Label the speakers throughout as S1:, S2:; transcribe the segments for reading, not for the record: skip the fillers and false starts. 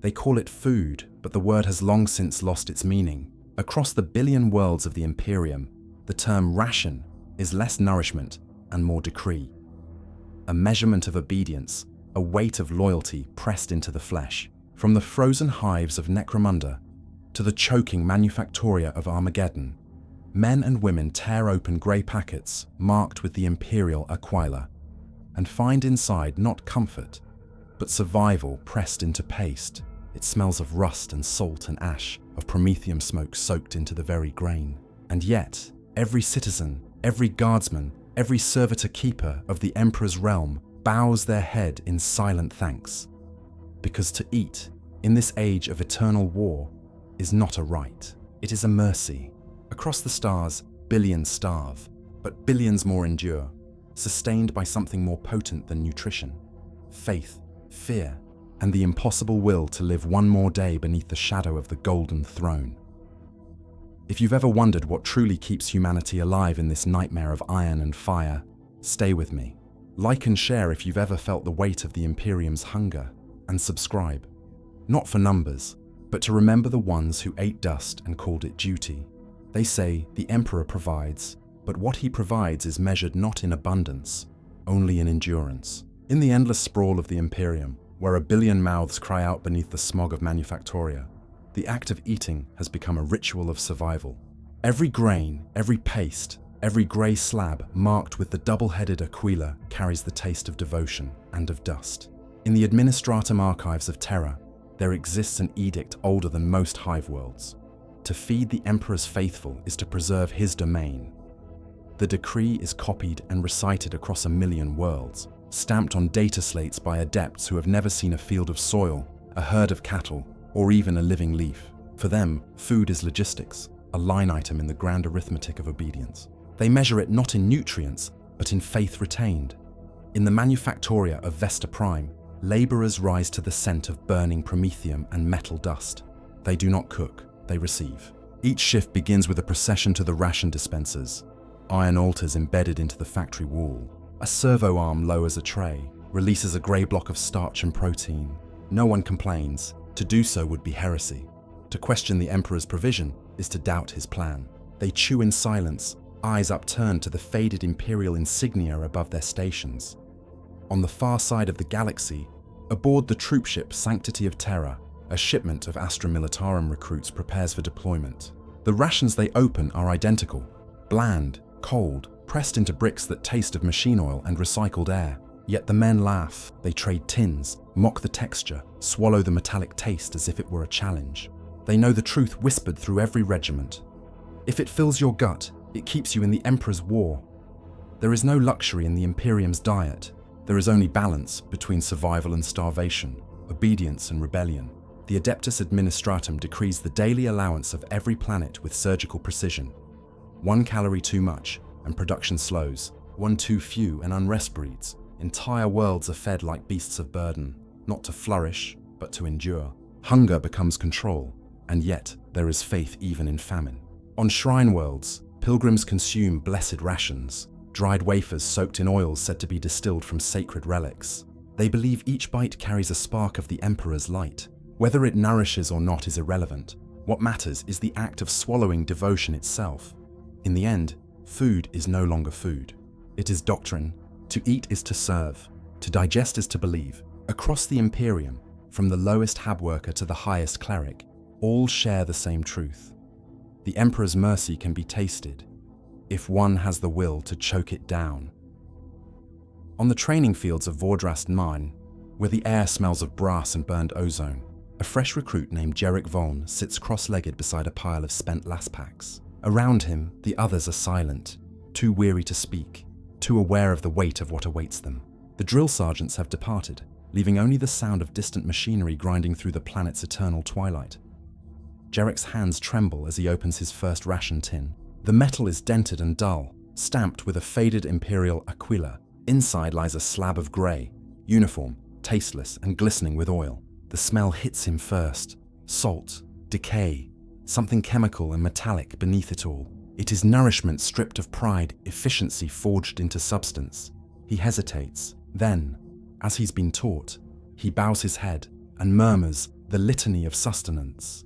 S1: They call it food, but the word has long since lost its meaning. Across the billion worlds of the Imperium, the term ration is less nourishment and more decree. A measurement of obedience, a weight of loyalty pressed into the flesh. From the frozen hives of Necromunda to the choking manufactoria of Armageddon, men and women tear open grey packets marked with the Imperial Aquila and find inside not comfort, but survival pressed into paste. It smells of rust and salt and ash, of promethium smoke soaked into the very grain. And yet, every citizen, every guardsman, every servitor keeper of the Emperor's realm bows their head in silent thanks. Because to eat, in this age of eternal war, is not a right. It is a mercy. Across the stars, billions starve, but billions more endure, sustained by something more potent than nutrition: faith, fear, and the impossible will to live one more day beneath the shadow of the Golden Throne. If you've ever wondered what truly keeps humanity alive in this nightmare of iron and fire, stay with me. Like and share if you've ever felt the weight of the Imperium's hunger, and subscribe. Not for numbers, but to remember the ones who ate dust and called it duty. They say the Emperor provides, but what he provides is measured not in abundance, only in endurance. In the endless sprawl of the Imperium, where a billion mouths cry out beneath the smog of manufactoria, the act of eating has become a ritual of survival. Every grain, every paste, every grey slab marked with the double-headed Aquila carries the taste of devotion and of dust. In the Administratum archives of Terra, there exists an edict older than most Hive worlds. To feed the Emperor's faithful is to preserve his domain. The decree is copied and recited across a million worlds, stamped on data slates by adepts who have never seen a field of soil, a herd of cattle, or even a living leaf. For them, food is logistics, a line item in the grand arithmetic of obedience. They measure it not in nutrients, but in faith retained. In the manufactoria of Vesta Prime, laborers rise to the scent of burning promethium and metal dust. They do not cook, they receive. Each shift begins with a procession to the ration dispensers, iron altars embedded into the factory wall. A servo arm lowers a tray, releases a grey block of starch and protein. No one complains. To do so would be heresy. To question the Emperor's provision is to doubt his plan. They chew in silence, eyes upturned to the faded Imperial insignia above their stations. On the far side of the galaxy, aboard the troopship Sanctity of Terra, a shipment of Astra Militarum recruits prepares for deployment. The rations they open are identical: bland, cold, pressed into bricks that taste of machine oil and recycled air. Yet the men laugh, they trade tins, mock the texture, swallow the metallic taste as if it were a challenge. They know the truth whispered through every regiment. If it fills your gut, it keeps you in the Emperor's war. There is no luxury in the Imperium's diet. There is only balance between survival and starvation, obedience and rebellion. The Adeptus Administratum decrees the daily allowance of every planet with surgical precision. 1 calorie too much, and production slows. 1 too few, and unrest breeds. Entire worlds are fed like beasts of burden, not to flourish, but to endure. Hunger becomes control, and yet there is faith even in famine. On shrine worlds, pilgrims consume blessed rations, dried wafers soaked in oils said to be distilled from sacred relics. They believe each bite carries a spark of the Emperor's light. Whether it nourishes or not is irrelevant. What matters is the act of swallowing devotion itself. In the end, food is no longer food. It is doctrine. To eat is to serve. To digest is to believe. Across the Imperium, from the lowest hab worker to the highest cleric, all share the same truth. The Emperor's mercy can be tasted, if one has the will to choke it down. On the training fields of Vordrast Mine, where the air smells of brass and burned ozone, a fresh recruit named Jerick Voln sits cross-legged beside a pile of spent laspacks. Around him, the others are silent, too weary to speak, too aware of the weight of what awaits them. The drill sergeants have departed, leaving only the sound of distant machinery grinding through the planet's eternal twilight. Jerick's hands tremble as he opens his first ration tin. The metal is dented and dull, stamped with a faded Imperial Aquila. Inside lies a slab of grey, uniform, tasteless, and glistening with oil. The smell hits him first. Salt, decay, something chemical and metallic beneath it all. It is nourishment stripped of pride, efficiency forged into substance. He hesitates. Then, as he's been taught, he bows his head and murmurs, the litany of sustenance.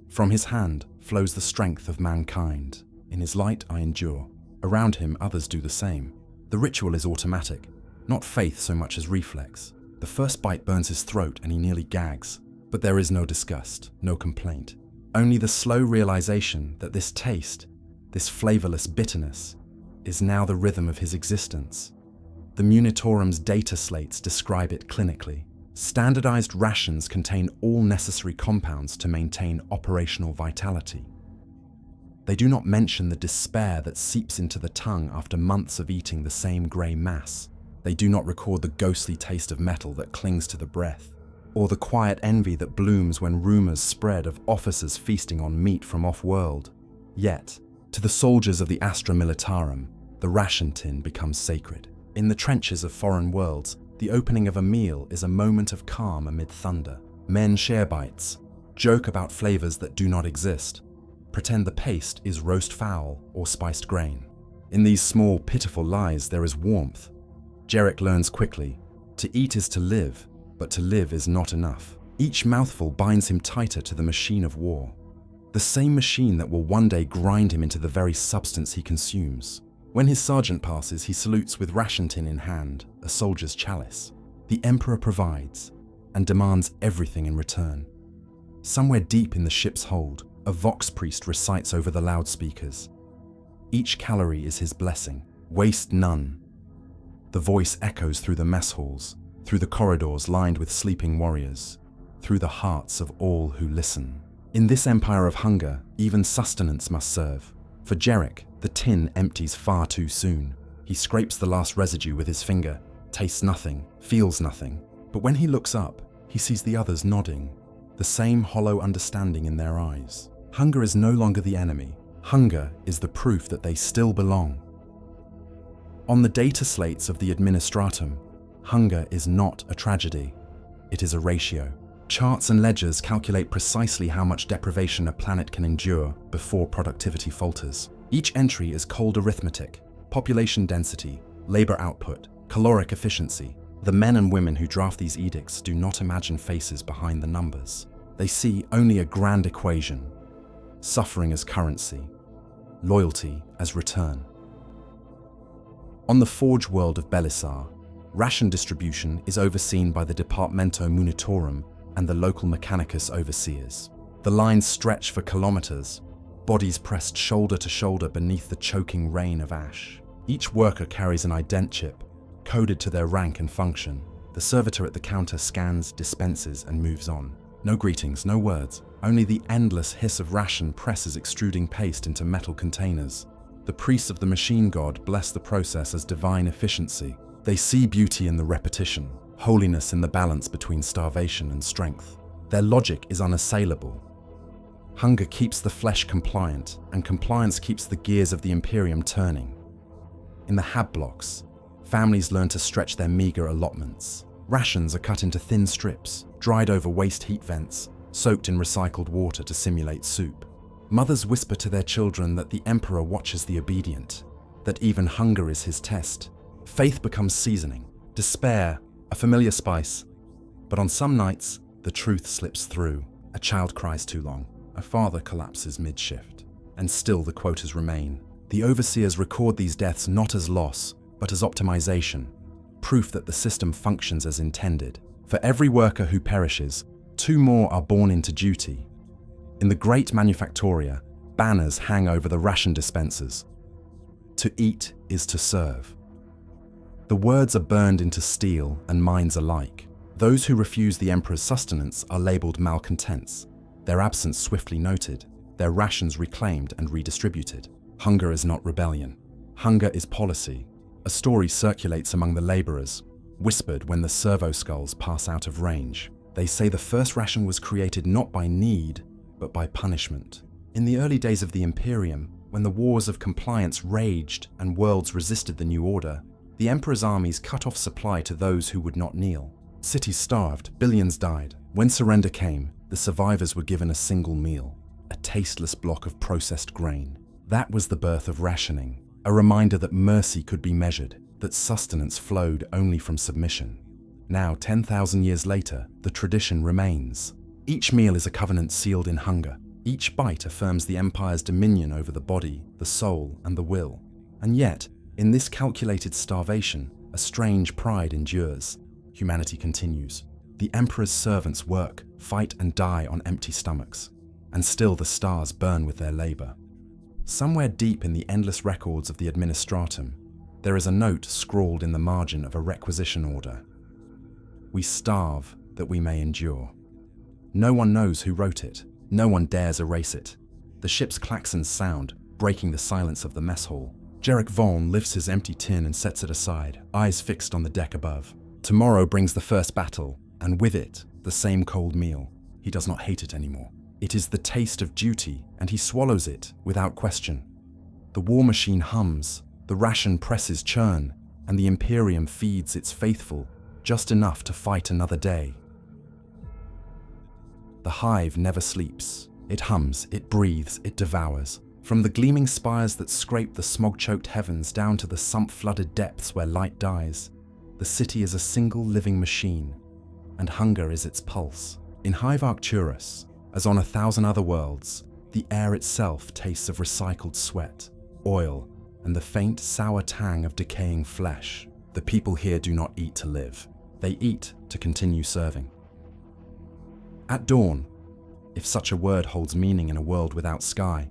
S1: From his hand flows the strength of mankind. In his light I endure. Around him others do the same. The ritual is automatic, not faith so much as reflex. The first bite burns his throat and he nearly gags. But there is no disgust, no complaint. Only the slow realization that this taste, this flavorless bitterness, is now the rhythm of his existence. The Munitorum's data slates describe it clinically. Standardized rations contain all necessary compounds to maintain operational vitality. They do not mention the despair that seeps into the tongue after months of eating the same grey mass. They do not record the ghostly taste of metal that clings to the breath, or the quiet envy that blooms when rumors spread of officers feasting on meat from off-world. Yet, to the soldiers of the Astra Militarum, the ration tin becomes sacred. In the trenches of foreign worlds, the opening of a meal is a moment of calm amid thunder. Men share bites, joke about flavors that do not exist, pretend the paste is roast fowl or spiced grain. In these small, pitiful lies there is warmth. Jarek learns quickly, to eat is to live, but to live is not enough. Each mouthful binds him tighter to the machine of war, the same machine that will one day grind him into the very substance he consumes. When his sergeant passes, he salutes with ration tin in hand, a soldier's chalice. The Emperor provides and demands everything in return. Somewhere deep in the ship's hold, a vox priest recites over the loudspeakers. Each calorie is his blessing, waste none. The voice echoes through the mess halls, through the corridors lined with sleeping warriors, through the hearts of all who listen. In this empire of hunger, even sustenance must serve. For Jarek, the tin empties far too soon. He scrapes the last residue with his finger, tastes nothing, feels nothing. But when he looks up, he sees the others nodding, the same hollow understanding in their eyes. Hunger is no longer the enemy. Hunger is the proof that they still belong. On the data slates of the Administratum, hunger is not a tragedy. It is a ratio. Charts and ledgers calculate precisely how much deprivation a planet can endure before productivity falters. Each entry is cold arithmetic: population density, labor output, caloric efficiency. The men and women who draft these edicts do not imagine faces behind the numbers. They see only a grand equation: suffering as currency, loyalty as return. On the Forge world of Belisar, ration distribution is overseen by the Departamento Munitorum and the local Mechanicus overseers. The lines stretch for kilometers, bodies pressed shoulder to shoulder beneath the choking rain of ash. Each worker carries an ident chip, coded to their rank and function. The servitor at the counter scans, dispenses, and moves on. No greetings, no words, only the endless hiss of ration presses extruding paste into metal containers. The priests of the machine god bless the process as divine efficiency. They see beauty in the repetition, holiness in the balance between starvation and strength. Their logic is unassailable. Hunger keeps the flesh compliant, and compliance keeps the gears of the Imperium turning. In the hab blocks, families learn to stretch their meager allotments. Rations are cut into thin strips, dried over waste heat vents, soaked in recycled water to simulate soup. Mothers whisper to their children that the Emperor watches the obedient, that even hunger is his test. Faith becomes seasoning, despair a familiar spice. But on some nights, the truth slips through. A child cries too long, a father collapses mid-shift, and still the quotas remain. The overseers record these deaths not as loss, but as optimization, proof that the system functions as intended. For every worker who perishes, 2 more are born into duty. In the great manufactoria, banners hang over the ration dispensers. To eat is to serve. The words are burned into steel and minds alike. Those who refuse the Emperor's sustenance are labeled malcontents, their absence swiftly noted, their rations reclaimed and redistributed. Hunger is not rebellion. Hunger is policy. A story circulates among the laborers, whispered when the servo skulls pass out of range. They say the first ration was created not by need, but by punishment. In the early days of the Imperium, when the wars of compliance raged and worlds resisted the new order, the Emperor's armies cut off supply to those who would not kneel. Cities starved, billions died. When surrender came, the survivors were given a single meal, a tasteless block of processed grain. That was the birth of rationing, a reminder that mercy could be measured, that sustenance flowed only from submission. Now, 10,000 years later, the tradition remains. Each meal is a covenant sealed in hunger. Each bite affirms the Empire's dominion over the body, the soul, and the will. And yet, in this calculated starvation, a strange pride endures. Humanity continues. The Emperor's servants work, fight, and die on empty stomachs. And still the stars burn with their labor. Somewhere deep in the endless records of the Administratum, there is a note scrawled in the margin of a requisition order. We starve that we may endure. No one knows who wrote it. No one dares erase it. The ship's klaxons sound, breaking the silence of the mess hall. Jarek Voln lifts his empty tin and sets it aside, eyes fixed on the deck above. Tomorrow brings the first battle, and with it, the same cold meal. He does not hate it anymore. It is the taste of duty, and he swallows it without question. The war machine hums, the ration presses churn, and the Imperium feeds its faithful just enough to fight another day. The Hive never sleeps. It hums, it breathes, it devours. From the gleaming spires that scrape the smog-choked heavens down to the sump-flooded depths where light dies, the city is a single living machine, and hunger is its pulse. In Hive Arcturus, as on 1,000 other worlds, the air itself tastes of recycled sweat, oil, and the faint, sour tang of decaying flesh. The people here do not eat to live. They eat to continue serving. At dawn, if such a word holds meaning in a world without sky,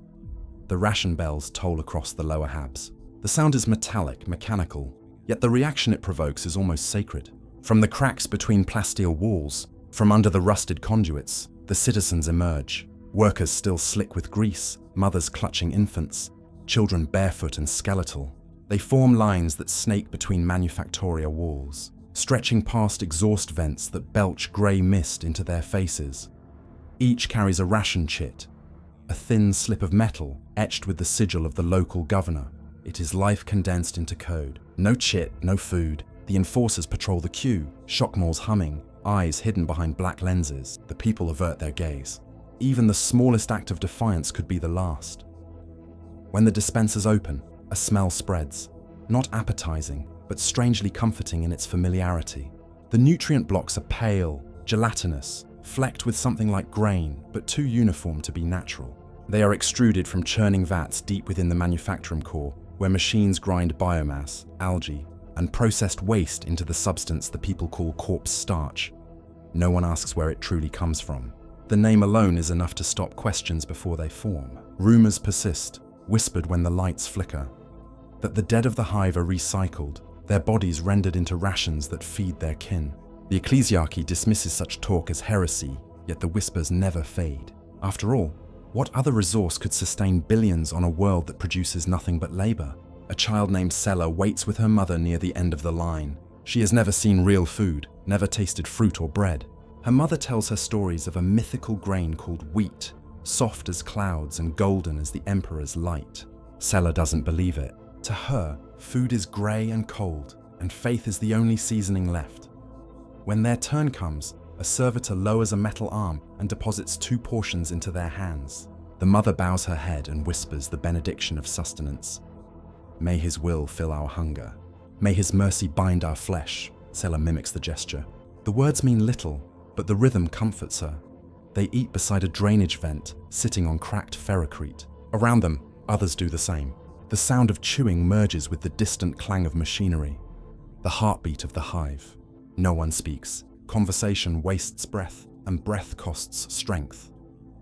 S1: the ration bells toll across the lower habs. The sound is metallic, mechanical, yet the reaction it provokes is almost sacred. From the cracks between plasteel walls, from under the rusted conduits, the citizens emerge. Workers still slick with grease, mothers clutching infants, children barefoot and skeletal. They form lines that snake between manufactoria walls, stretching past exhaust vents that belch grey mist into their faces. Each carries a ration chit, a thin slip of metal etched with the sigil of the local governor. It is life condensed into code. No chit, no food. The enforcers patrol the queue, shockmores humming, eyes hidden behind black lenses. The people avert their gaze. Even the smallest act of defiance could be the last. When the dispensers open, a smell spreads, not appetizing, but strangely comforting in its familiarity. The nutrient blocks are pale, gelatinous, flecked with something like grain, but too uniform to be natural. They are extruded from churning vats deep within the manufacturing core, where machines grind biomass, algae, and processed waste into the substance the people call corpse starch. No one asks where it truly comes from. The name alone is enough to stop questions before they form. Rumors persist, whispered when the lights flicker, that the dead of the Hive are recycled, their bodies rendered into rations that feed their kin. The ecclesiarchy dismisses such talk as heresy, yet the whispers never fade. After all, what other resource could sustain billions on a world that produces nothing but labor? A child named Sella waits with her mother near the end of the line. She has never seen real food, never tasted fruit or bread. Her mother tells her stories of a mythical grain called wheat, soft as clouds and golden as the Emperor's light. Sella doesn't believe it. To her, food is grey and cold, and faith is the only seasoning left. When their turn comes, a servitor lowers a metal arm and deposits 2 portions into their hands. The mother bows her head and whispers the benediction of sustenance. May his will fill our hunger. May his mercy bind our flesh. Sella mimics the gesture. The words mean little, but the rhythm comforts her. They eat beside a drainage vent, sitting on cracked ferrocrete. Around them, others do the same. The sound of chewing merges with the distant clang of machinery. The heartbeat of the Hive. No one speaks. Conversation wastes breath, and breath costs strength.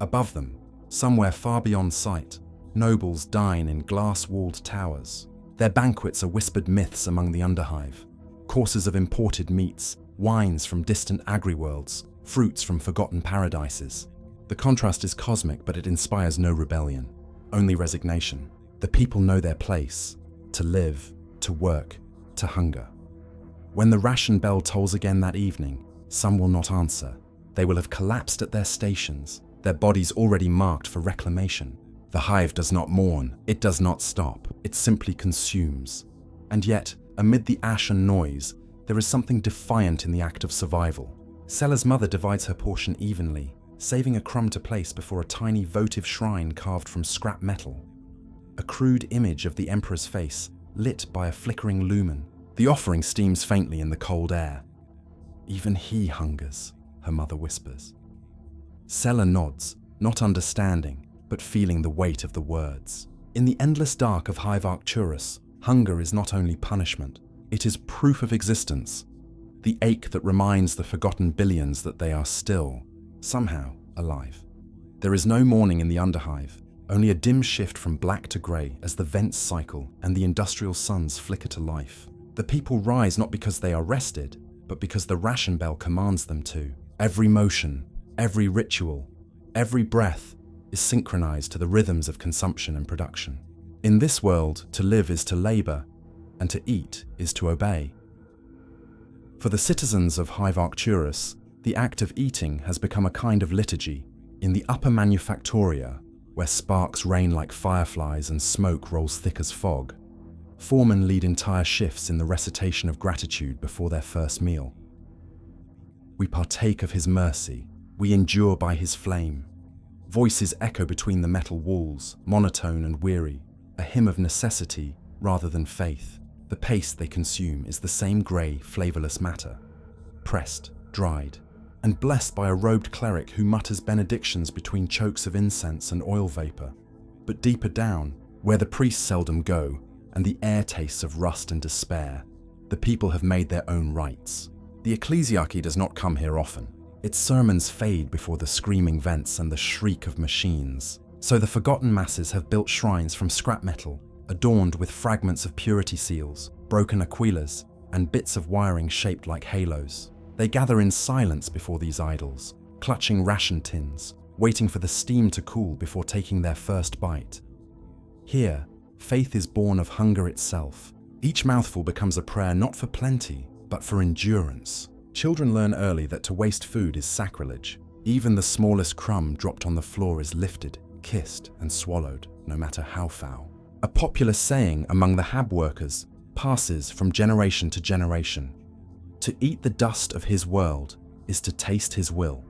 S1: Above them, somewhere far beyond sight, nobles dine in glass-walled towers. Their banquets are whispered myths among the underhive. Courses of imported meats, wines from distant agri-worlds, fruits from forgotten paradises. The contrast is cosmic, but it inspires no rebellion, only resignation. The people know their place, to live, to work, to hunger. When the ration bell tolls again that evening, some will not answer. They will have collapsed at their stations, their bodies already marked for reclamation. The Hive does not mourn, it does not stop, it simply consumes. And yet, amid the ash and noise, there is something defiant in the act of survival. Sella's mother divides her portion evenly, saving a crumb to place before a tiny votive shrine carved from scrap metal. A crude image of the Emperor's face, lit by a flickering lumen. The offering steams faintly in the cold air. Even he hungers, her mother whispers. Sela nods, not understanding, but feeling the weight of the words. In the endless dark of Hive Arcturus, hunger is not only punishment, it is proof of existence. The ache that reminds the forgotten billions that they are still, somehow, alive. There is no morning in the Underhive, only a dim shift from black to grey as the vents cycle and the industrial suns flicker to life. The people rise not because they are rested, but because the ration bell commands them to. Every motion, every ritual, every breath is synchronized to the rhythms of consumption and production. In this world, to live is to labor, and to eat is to obey. For the citizens of Hive Arcturus, the act of eating has become a kind of liturgy. In the upper manufactoria, where sparks rain like fireflies and smoke rolls thick as fog, foremen lead entire shifts in the recitation of gratitude before their first meal. We partake of his mercy, we endure by his flame. Voices echo between the metal walls, monotone and weary, a hymn of necessity rather than faith. The paste they consume is the same grey, flavourless matter, pressed, dried, and blessed by a robed cleric who mutters benedictions between chokes of incense and oil vapour. But deeper down, where the priests seldom go, and the air tastes of rust and despair, the people have made their own rites. The ecclesiarchy does not come here often. Its sermons fade before the screaming vents and the shriek of machines. So the forgotten masses have built shrines from scrap metal, adorned with fragments of purity seals, broken aquillas, and bits of wiring shaped like halos. They gather in silence before these idols, clutching ration tins, waiting for the steam to cool before taking their first bite. Here, faith is born of hunger itself. Each mouthful becomes a prayer not for plenty, but for endurance. Children learn early that to waste food is sacrilege. Even the smallest crumb dropped on the floor is lifted, kissed, and swallowed, no matter how foul. A popular saying among the Hab workers passes from generation to generation. To eat the dust of his world is to taste his will.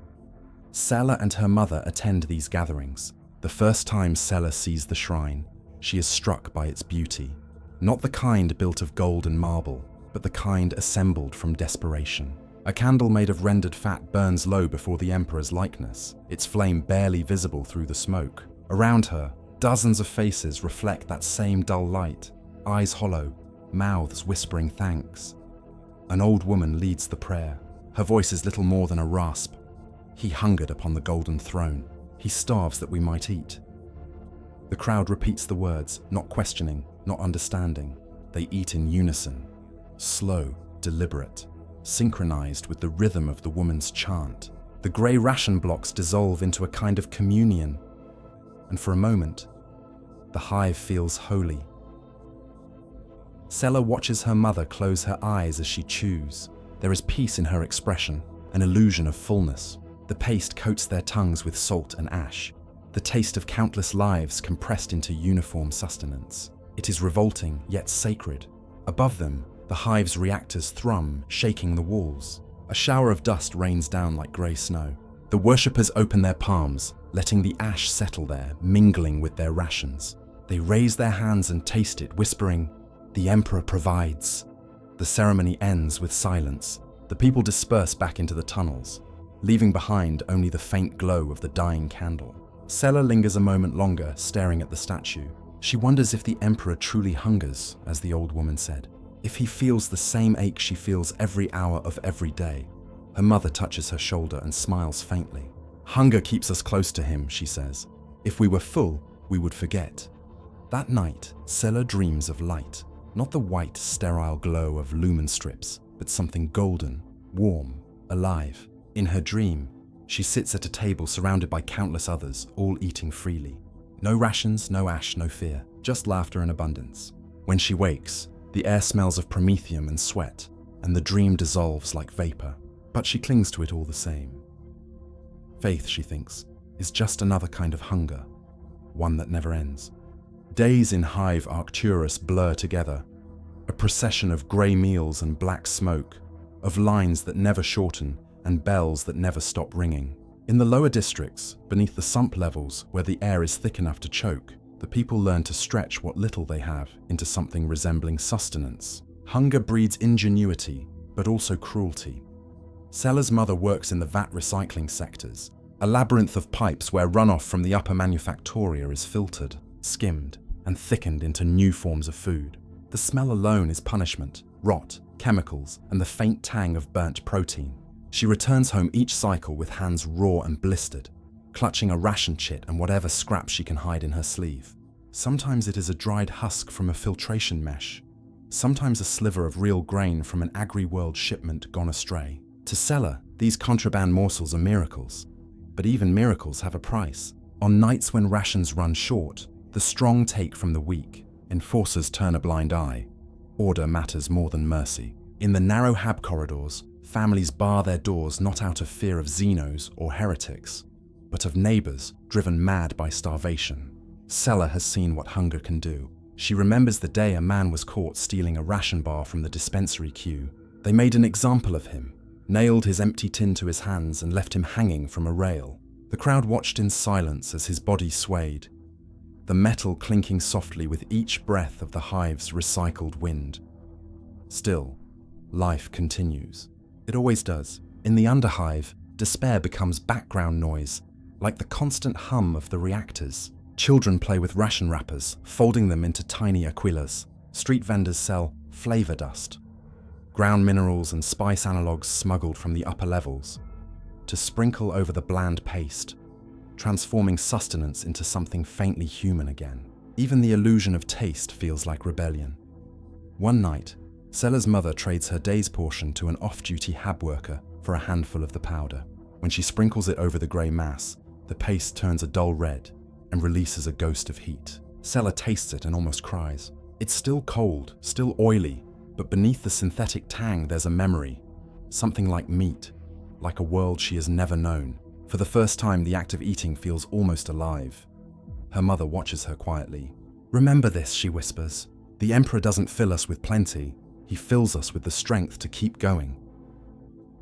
S1: Sela and her mother attend these gatherings. The first time Sela sees the shrine, she is struck by its beauty. Not the kind built of gold and marble, but the kind assembled from desperation. A candle made of rendered fat burns low before the Emperor's likeness, its flame barely visible through the smoke. Around her, dozens of faces reflect that same dull light, eyes hollow, mouths whispering thanks. An old woman leads the prayer. Her voice is little more than a rasp. He hungered upon the golden throne. He starves that we might eat. The crowd repeats the words, not questioning, not understanding. They eat in unison, slow, deliberate, synchronized with the rhythm of the woman's chant. The grey ration blocks dissolve into a kind of communion, and for a moment, the hive feels holy. Sela watches her mother close her eyes as she chews. There is peace in her expression, an illusion of fullness. The paste coats their tongues with salt and ash, the taste of countless lives compressed into uniform sustenance. It is revolting, yet sacred. Above them, the hive's reactors thrum, shaking the walls. A shower of dust rains down like grey snow. The worshippers open their palms, letting the ash settle there, mingling with their rations. They raise their hands and taste it, whispering, "The Emperor provides." The ceremony ends with silence. The people disperse back into the tunnels, leaving behind only the faint glow of the dying candle. Sela lingers a moment longer, staring at the statue. She wonders if the Emperor truly hungers, as the old woman said. If he feels the same ache she feels every hour of every day. Her mother touches her shoulder and smiles faintly. "Hunger keeps us close to him," she says. "If we were full, we would forget." That night, Sela dreams of light. Not the white, sterile glow of lumen strips, but something golden, warm, alive. In her dream, she sits at a table surrounded by countless others, all eating freely. No rations, no ash, no fear, just laughter and abundance. When she wakes, the air smells of promethium and sweat, and the dream dissolves like vapor, but she clings to it all the same. Faith, she thinks, is just another kind of hunger, one that never ends. Days in Hive Arcturus blur together, a procession of grey meals and black smoke, of lines that never shorten and bells that never stop ringing. In the lower districts, beneath the sump levels where the air is thick enough to choke, the people learn to stretch what little they have into something resembling sustenance. Hunger breeds ingenuity, but also cruelty. Sela's mother works in the vat recycling sectors, a labyrinth of pipes where runoff from the upper manufactoria is filtered, skimmed, and thickened into new forms of food. The smell alone is punishment, rot, chemicals, and the faint tang of burnt protein. She returns home each cycle with hands raw and blistered, clutching a ration chit and whatever scraps she can hide in her sleeve. Sometimes it is a dried husk from a filtration mesh, sometimes a sliver of real grain from an agri-world shipment gone astray. To Sela, these contraband morsels are miracles. But even miracles have a price. On nights when rations run short, the strong take from the weak, enforcers turn a blind eye. Order matters more than mercy. In the narrow hab corridors, families bar their doors not out of fear of xenos or heretics, but of neighbors driven mad by starvation. Sela has seen what hunger can do. She remembers the day a man was caught stealing a ration bar from the dispensary queue. They made an example of him, nailed his empty tin to his hands and left him hanging from a rail. The crowd watched in silence as his body swayed, the metal clinking softly with each breath of the hive's recycled wind. Still, life continues. It always does. In the underhive, despair becomes background noise, like the constant hum of the reactors. Children play with ration wrappers, folding them into tiny aquillas. Street vendors sell flavor dust, ground minerals and spice analogues smuggled from the upper levels, to sprinkle over the bland paste, transforming sustenance into something faintly human again. Even the illusion of taste feels like rebellion. One night, Sela's mother trades her day's portion to an off-duty hab worker for a handful of the powder. When she sprinkles it over the grey mass, the paste turns a dull red and releases a ghost of heat. Sela tastes it and almost cries. It's still cold, still oily, but beneath the synthetic tang there's a memory, something like meat, like a world she has never known. For the first time, the act of eating feels almost alive. Her mother watches her quietly. "Remember this," she whispers. "The Emperor doesn't fill us with plenty. He fills us with the strength to keep going."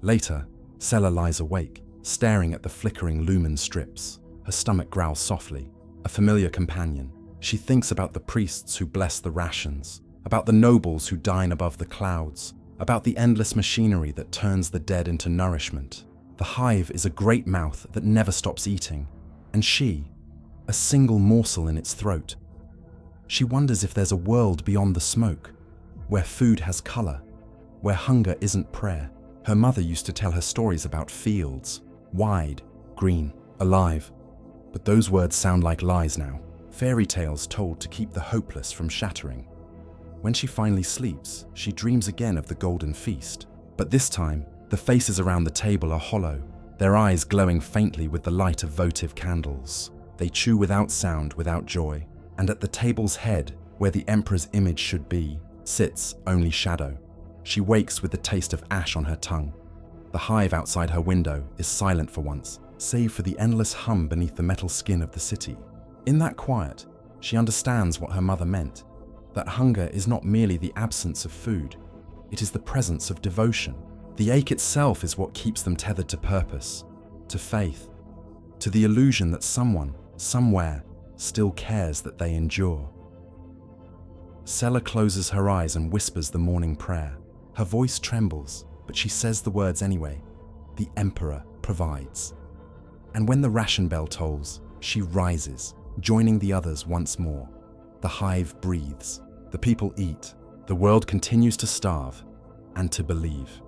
S1: Later, Sela lies awake, staring at the flickering lumen strips. Her stomach growls softly. A familiar companion. She thinks about the priests who bless the rations, about the nobles who dine above the clouds, about the endless machinery that turns the dead into nourishment. The hive is a great mouth that never stops eating, and she, a single morsel in its throat. She wonders if there's a world beyond the smoke, where food has color, where hunger isn't prayer. Her mother used to tell her stories about fields, wide, green, alive. But those words sound like lies now, fairy tales told to keep the hopeless from shattering. When she finally sleeps, she dreams again of the golden feast. But this time, the faces around the table are hollow, their eyes glowing faintly with the light of votive candles. They chew without sound, without joy. And at the table's head, where the Emperor's image should be, sits only shadow. She wakes with the taste of ash on her tongue. The hive outside her window is silent for once, save for the endless hum beneath the metal skin of the city. In that quiet, she understands what her mother meant, that hunger is not merely the absence of food, it is the presence of devotion. The ache itself is what keeps them tethered to purpose, to faith, to the illusion that someone, somewhere, still cares that they endure. Sela closes her eyes and whispers the morning prayer. Her voice trembles, but she says the words anyway. The Emperor provides. And when the ration bell tolls, she rises, joining the others once more. The hive breathes, the people eat, the world continues to starve and to believe.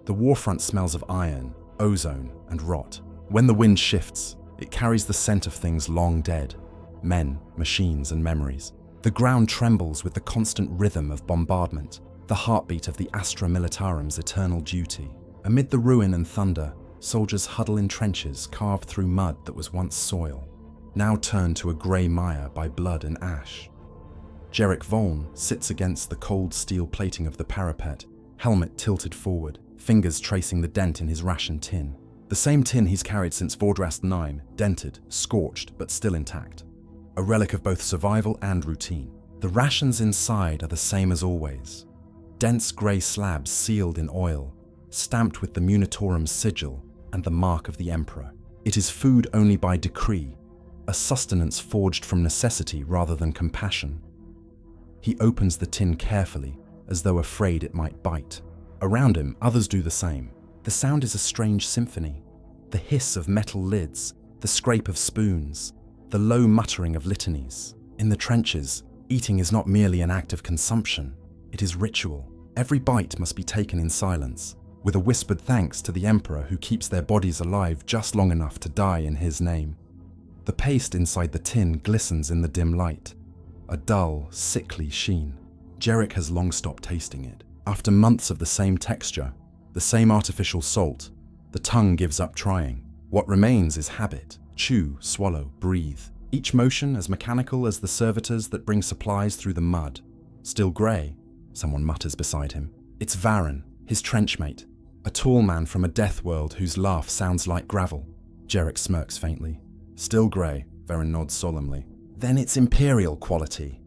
S1: The warfront smells of iron, ozone, and rot. When the wind shifts, it carries the scent of things long dead, men, machines, and memories. The ground trembles with the constant rhythm of bombardment, the heartbeat of the Astra Militarum's eternal duty. Amid the ruin and thunder, soldiers huddle in trenches carved through mud that was once soil, now turned to a grey mire by blood and ash. Jerick Voln sits against the cold steel plating of the parapet, helmet tilted forward, fingers tracing the dent in his ration tin. The same tin he's carried since Vordrast 9, dented, scorched, but still intact. A relic of both survival and routine. The rations inside are the same as always. Dense grey slabs sealed in oil, stamped with the Munitorum's sigil and the mark of the Emperor. It is food only by decree, a sustenance forged from necessity rather than compassion. He opens the tin carefully, as though afraid it might bite. Around him, others do the same. The sound is a strange symphony. The hiss of metal lids, the scrape of spoons, the low muttering of litanies. In the trenches, eating is not merely an act of consumption, it is ritual. Every bite must be taken in silence, with a whispered thanks to the Emperor who keeps their bodies alive just long enough to die in his name. The paste inside the tin glistens in the dim light, a dull, sickly sheen. Jarek has long stopped tasting it. After months of the same texture, the same artificial salt, the tongue gives up trying. What remains is habit. Chew, swallow, breathe. Each motion as mechanical as the servitors that bring supplies through the mud. Still grey, someone mutters beside him. It's Varen, his trenchmate, a tall man from a death world whose laugh sounds like gravel. Jarek smirks faintly. Still grey, Varen nods solemnly. Then it's Imperial quality.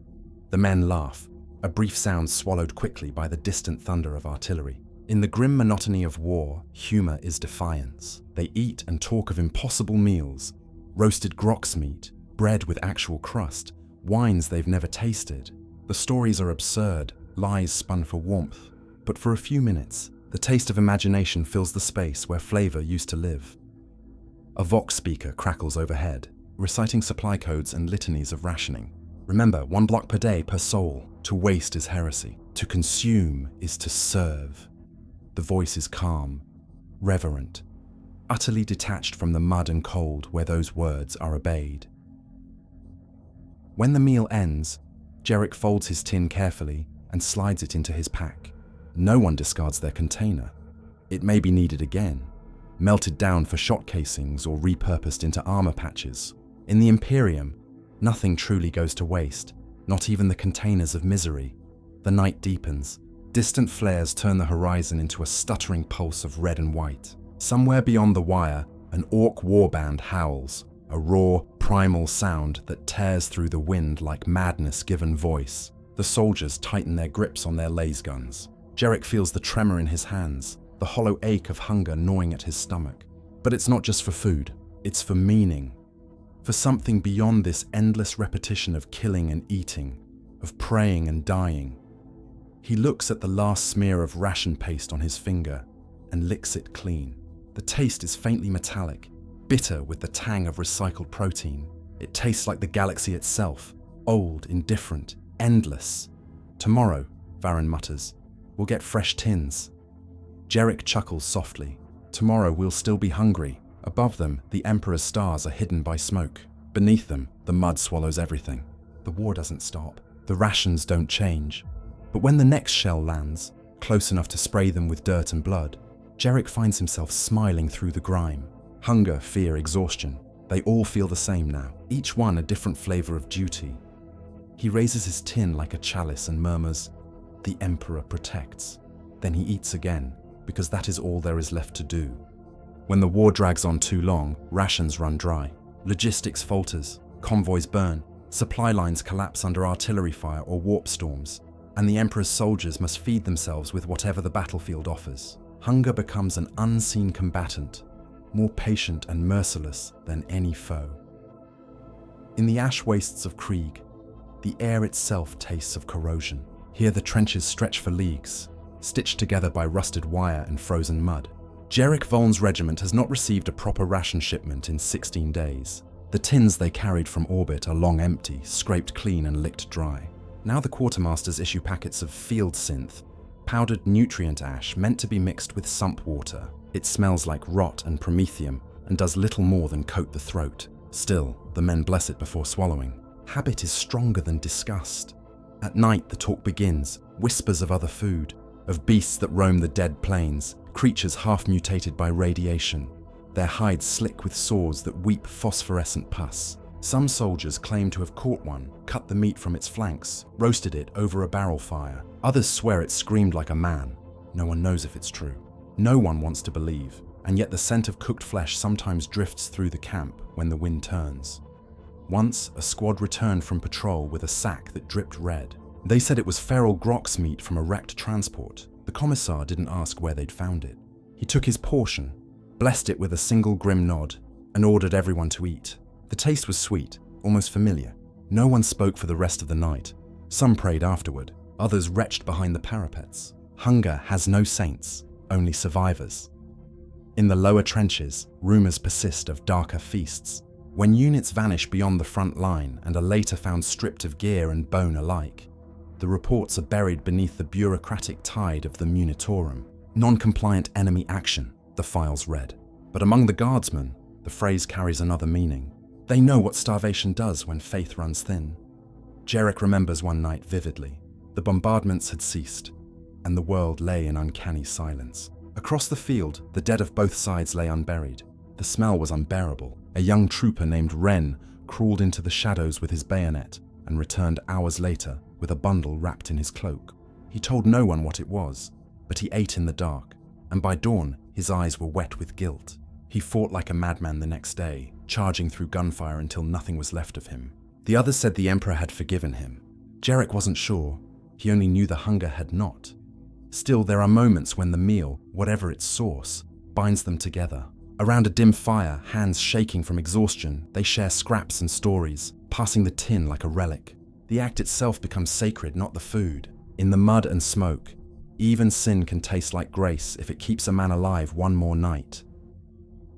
S1: The men laugh, a brief sound swallowed quickly by the distant thunder of artillery. In the grim monotony of war, humour is defiance. They eat and talk of impossible meals, roasted grox meat, bread with actual crust, wines they've never tasted. The stories are absurd, lies spun for warmth. But for a few minutes, the taste of imagination fills the space where flavour used to live. A Vox speaker crackles overhead, reciting supply codes and litanies of rationing. Remember, 1 block per day per soul. To waste is heresy. To consume is to serve. The voice is calm, reverent, utterly detached from the mud and cold where those words are obeyed. When the meal ends, Jarek folds his tin carefully and slides it into his pack. No one discards their container. It may be needed again, melted down for shot casings or repurposed into armor patches. In the Imperium, nothing truly goes to waste, not even the containers of misery. The night deepens. Distant flares turn the horizon into a stuttering pulse of red and white. Somewhere beyond the wire, an orc warband howls, a raw, primal sound that tears through the wind like madness given voice. The soldiers tighten their grips on their laser guns. Jarek feels the tremor in his hands, the hollow ache of hunger gnawing at his stomach. But it's not just for food, it's for meaning. For something beyond this endless repetition of killing and eating, of praying and dying. He looks at the last smear of ration paste on his finger and licks it clean. The taste is faintly metallic, bitter with the tang of recycled protein. It tastes like the galaxy itself, old, indifferent, endless. Tomorrow, Varen mutters, we'll get fresh tins. Jarek chuckles softly. Tomorrow we'll still be hungry. Above them, the Emperor's stars are hidden by smoke. Beneath them, the mud swallows everything. The war doesn't stop. The rations don't change. But when the next shell lands, close enough to spray them with dirt and blood, Jarek finds himself smiling through the grime. Hunger, fear, exhaustion, they all feel the same now, each one a different flavour of duty. He raises his tin like a chalice and murmurs, "The Emperor protects." Then he eats again, because that is all there is left to do. When the war drags on too long, rations run dry. Logistics falters, convoys burn, supply lines collapse under artillery fire or warp storms, and the Emperor's soldiers must feed themselves with whatever the battlefield offers. Hunger becomes an unseen combatant, more patient and merciless than any foe. In the ash wastes of Krieg, the air itself tastes of corrosion. Here the trenches stretch for leagues, stitched together by rusted wire and frozen mud. Jarek Voln's regiment has not received a proper ration shipment in 16 days. The tins they carried from orbit are long empty, scraped clean and licked dry. Now the quartermasters issue packets of field synth, powdered nutrient ash meant to be mixed with sump water. It smells like rot and promethium and does little more than coat the throat. Still, the men bless it before swallowing. Habit is stronger than disgust. At night the talk begins, whispers of other food, of beasts that roam the dead plains, creatures half mutated by radiation, their hides slick with swords that weep phosphorescent pus. Some soldiers claim to have caught one, cut the meat from its flanks, roasted it over a barrel fire. Others swear it screamed like a man. No one knows if it's true. No one wants to believe, and yet the scent of cooked flesh sometimes drifts through the camp when the wind turns. Once, a squad returned from patrol with a sack that dripped red. They said it was feral grox meat from a wrecked transport. The commissar didn't ask where they'd found it. He took his portion, blessed it with a single grim nod, and ordered everyone to eat. The taste was sweet, almost familiar. No one spoke for the rest of the night. Some prayed afterward, others retched behind the parapets. Hunger has no saints, only survivors. In the lower trenches, rumors persist of darker feasts. When units vanish beyond the front line and are later found stripped of gear and bone alike, the reports are buried beneath the bureaucratic tide of the Munitorum. Non-compliant enemy action, the files read. But among the guardsmen, the phrase carries another meaning. They know what starvation does when faith runs thin. Jarek remembers one night vividly. The bombardments had ceased, and the world lay in uncanny silence. Across the field, the dead of both sides lay unburied. The smell was unbearable. A young trooper named Wren crawled into the shadows with his bayonet and returned hours later with a bundle wrapped in his cloak. He told no one what it was, but he ate in the dark, and by dawn his eyes were wet with guilt. He fought like a madman the next day, charging through gunfire until nothing was left of him. The others said the Emperor had forgiven him. Jarek wasn't sure. He only knew the hunger had not. Still, there are moments when the meal, whatever its source, binds them together. Around a dim fire, hands shaking from exhaustion, they share scraps and stories, passing the tin like a relic. The act itself becomes sacred, not the food. In the mud and smoke, even sin can taste like grace if it keeps a man alive one more night.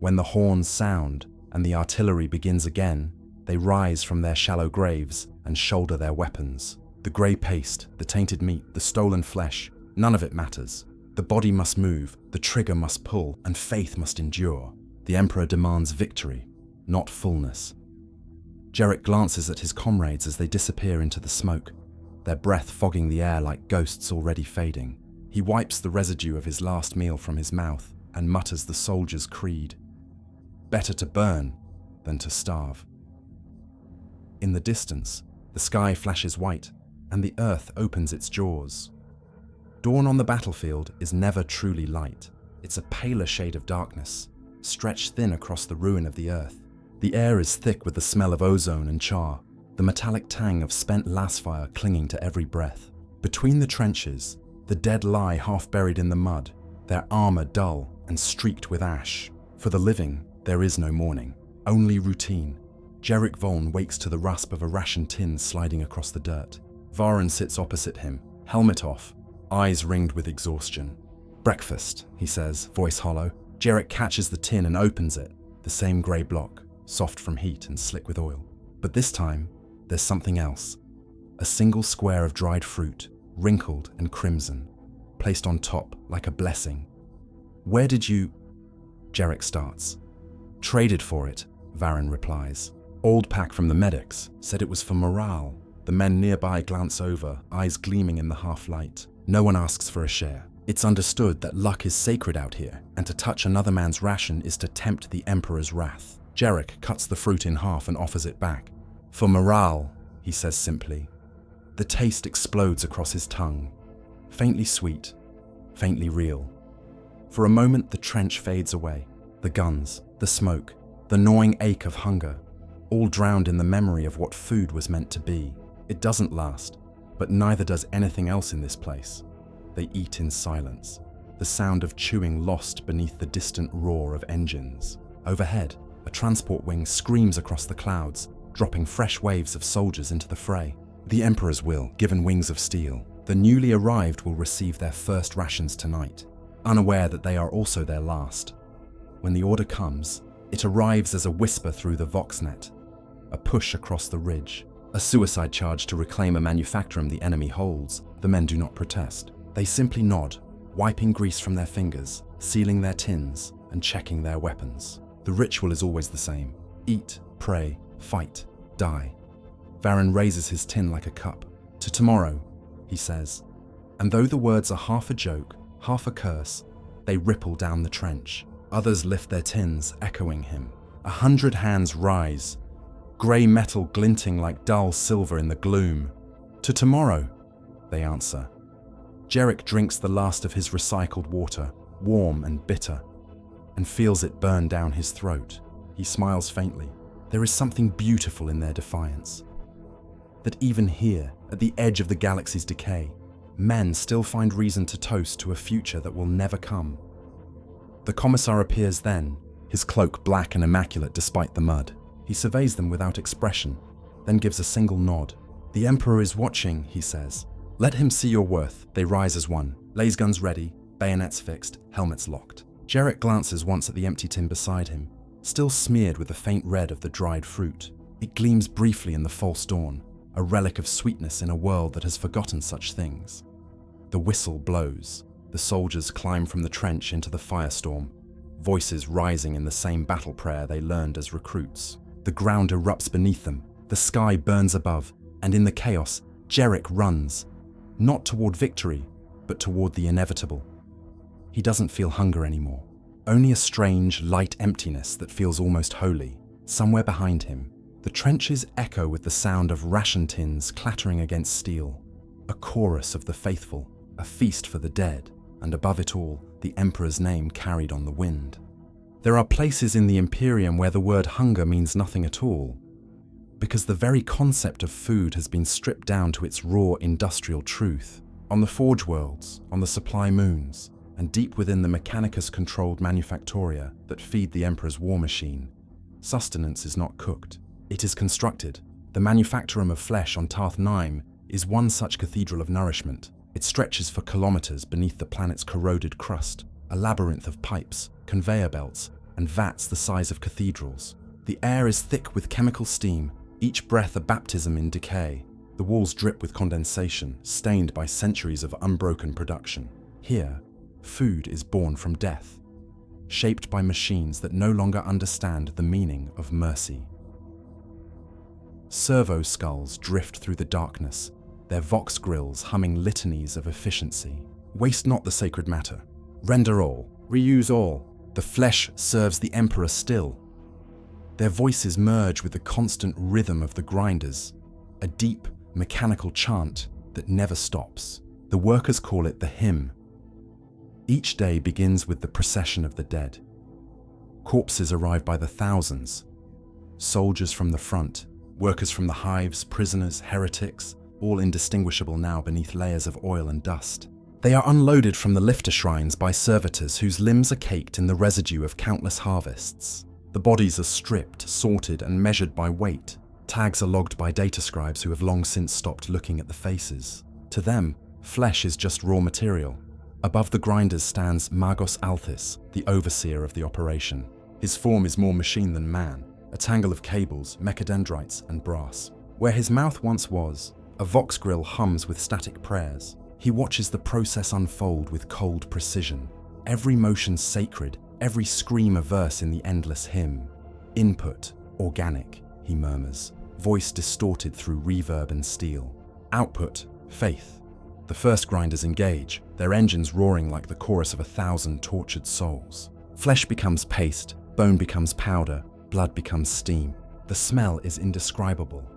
S1: When the horns sound and the artillery begins again, they rise from their shallow graves and shoulder their weapons. The grey paste, the tainted meat, the stolen flesh, none of it matters. The body must move, the trigger must pull, and faith must endure. The Emperor demands victory, not fullness. Jarek glances at his comrades as they disappear into the smoke, their breath fogging the air like ghosts already fading. He wipes the residue of his last meal from his mouth and mutters the soldier's creed. Better to burn than to starve. In the distance, the sky flashes white, and the earth opens its jaws. Dawn on the battlefield is never truly light. It's a paler shade of darkness, stretched thin across the ruin of the earth. The air is thick with the smell of ozone and char, the metallic tang of spent lasfire clinging to every breath. Between the trenches, the dead lie half buried in the mud, their armor dull and streaked with ash. For the living, there is no mourning, only routine. Jarek Voln wakes to the rasp of a ration tin sliding across the dirt. Varen sits opposite him, helmet off, eyes ringed with exhaustion. "Breakfast," he says, voice hollow. Jarek catches the tin and opens it, the same grey block, soft from heat and slick with oil. But this time, there's something else. A single square of dried fruit, wrinkled and crimson, placed on top like a blessing. "Where did you—" Jarek starts. "Traded for it," Varen replies. "Old pack from the medics, said it was for morale." The men nearby glance over, eyes gleaming in the half-light. No one asks for a share. It's understood that luck is sacred out here, and to touch another man's ration is to tempt the Emperor's wrath. Jarek cuts the fruit in half and offers it back. "For morale," he says simply. The taste explodes across his tongue. Faintly sweet, faintly real. For a moment, the trench fades away. The guns, the smoke, the gnawing ache of hunger, all drowned in the memory of what food was meant to be. It doesn't last, but neither does anything else in this place. They eat in silence, the sound of chewing lost beneath the distant roar of engines. Overhead, a transport wing screams across the clouds, dropping fresh waves of soldiers into the fray. The Emperor's will, given wings of steel. The newly arrived will receive their first rations tonight, unaware that they are also their last. When the order comes, it arrives as a whisper through the Voxnet, a push across the ridge, a suicide charge to reclaim a manufactorum the enemy holds. The men do not protest. They simply nod, wiping grease from their fingers, sealing their tins, and checking their weapons. The ritual is always the same. Eat, pray, fight, die. Varen raises his tin like a cup. "To tomorrow," he says. And though the words are half a joke, half a curse, they ripple down the trench. Others lift their tins, echoing him. 100 hands rise, grey metal glinting like dull silver in the gloom. "To tomorrow," they answer. Jarek drinks the last of his recycled water, warm and bitter, and feels it burn down his throat. He smiles faintly. There is something beautiful in their defiance. That even here, at the edge of the galaxy's decay, men still find reason to toast to a future that will never come. The commissar appears then, his cloak black and immaculate despite the mud. He surveys them without expression, then gives a single nod. "The Emperor is watching," he says. "Let him see your worth." They rise as one, lays guns ready, bayonets fixed, helmets locked. Jarek glances once at the empty tin beside him, still smeared with the faint red of the dried fruit. It gleams briefly in the false dawn, a relic of sweetness in a world that has forgotten such things. The whistle blows. The soldiers climb from the trench into the firestorm, voices rising in the same battle prayer they learned as recruits. The ground erupts beneath them, the sky burns above, and in the chaos, Jarek runs, not toward victory, but toward the inevitable. He doesn't feel hunger anymore, only a strange, light emptiness that feels almost holy. Somewhere behind him, the trenches echo with the sound of ration tins clattering against steel, a chorus of the faithful, a feast for the dead, and above it all, the Emperor's name carried on the wind. There are places in the Imperium where the word hunger means nothing at all, because the very concept of food has been stripped down to its raw industrial truth. On the Forge Worlds, on the Supply Moons, and deep within the Mechanicus-controlled manufactoria that feed the Emperor's war machine, sustenance is not cooked. It is constructed. The manufactorum of flesh on Tarth 9 is one such cathedral of nourishment. It stretches for kilometers beneath the planet's corroded crust, a labyrinth of pipes, conveyor belts, and vats the size of cathedrals. The air is thick with chemical steam, each breath a baptism in decay. The walls drip with condensation, stained by centuries of unbroken production. Here, food is born from death, shaped by machines that no longer understand the meaning of mercy. Servo skulls drift through the darkness, their vox grills humming litanies of efficiency. Waste not the sacred matter. Render all, reuse all. The flesh serves the Emperor still. Their voices merge with the constant rhythm of the grinders, a deep, mechanical chant that never stops. The workers call it the hymn. Each day begins with the procession of the dead. Corpses arrive by the thousands. Soldiers from the front, workers from the hives, prisoners, heretics, all indistinguishable now beneath layers of oil and dust. They are unloaded from the lifter shrines by servitors whose limbs are caked in the residue of countless harvests. The bodies are stripped, sorted, and measured by weight. Tags are logged by data scribes who have long since stopped looking at the faces. To them, flesh is just raw material. Above the grinders stands Magos Althis, the overseer of the operation. His form is more machine than man, a tangle of cables, mechadendrites, and brass. Where his mouth once was, a vox grill hums with static prayers. He watches the process unfold with cold precision. Every motion sacred, every scream a verse in the endless hymn. Input, organic, he murmurs, voice distorted through reverb and steel. Output, faith. The first grinders engage, their engines roaring like the chorus of 1,000 tortured souls. Flesh becomes paste, bone becomes powder, blood becomes steam. The smell is indescribable.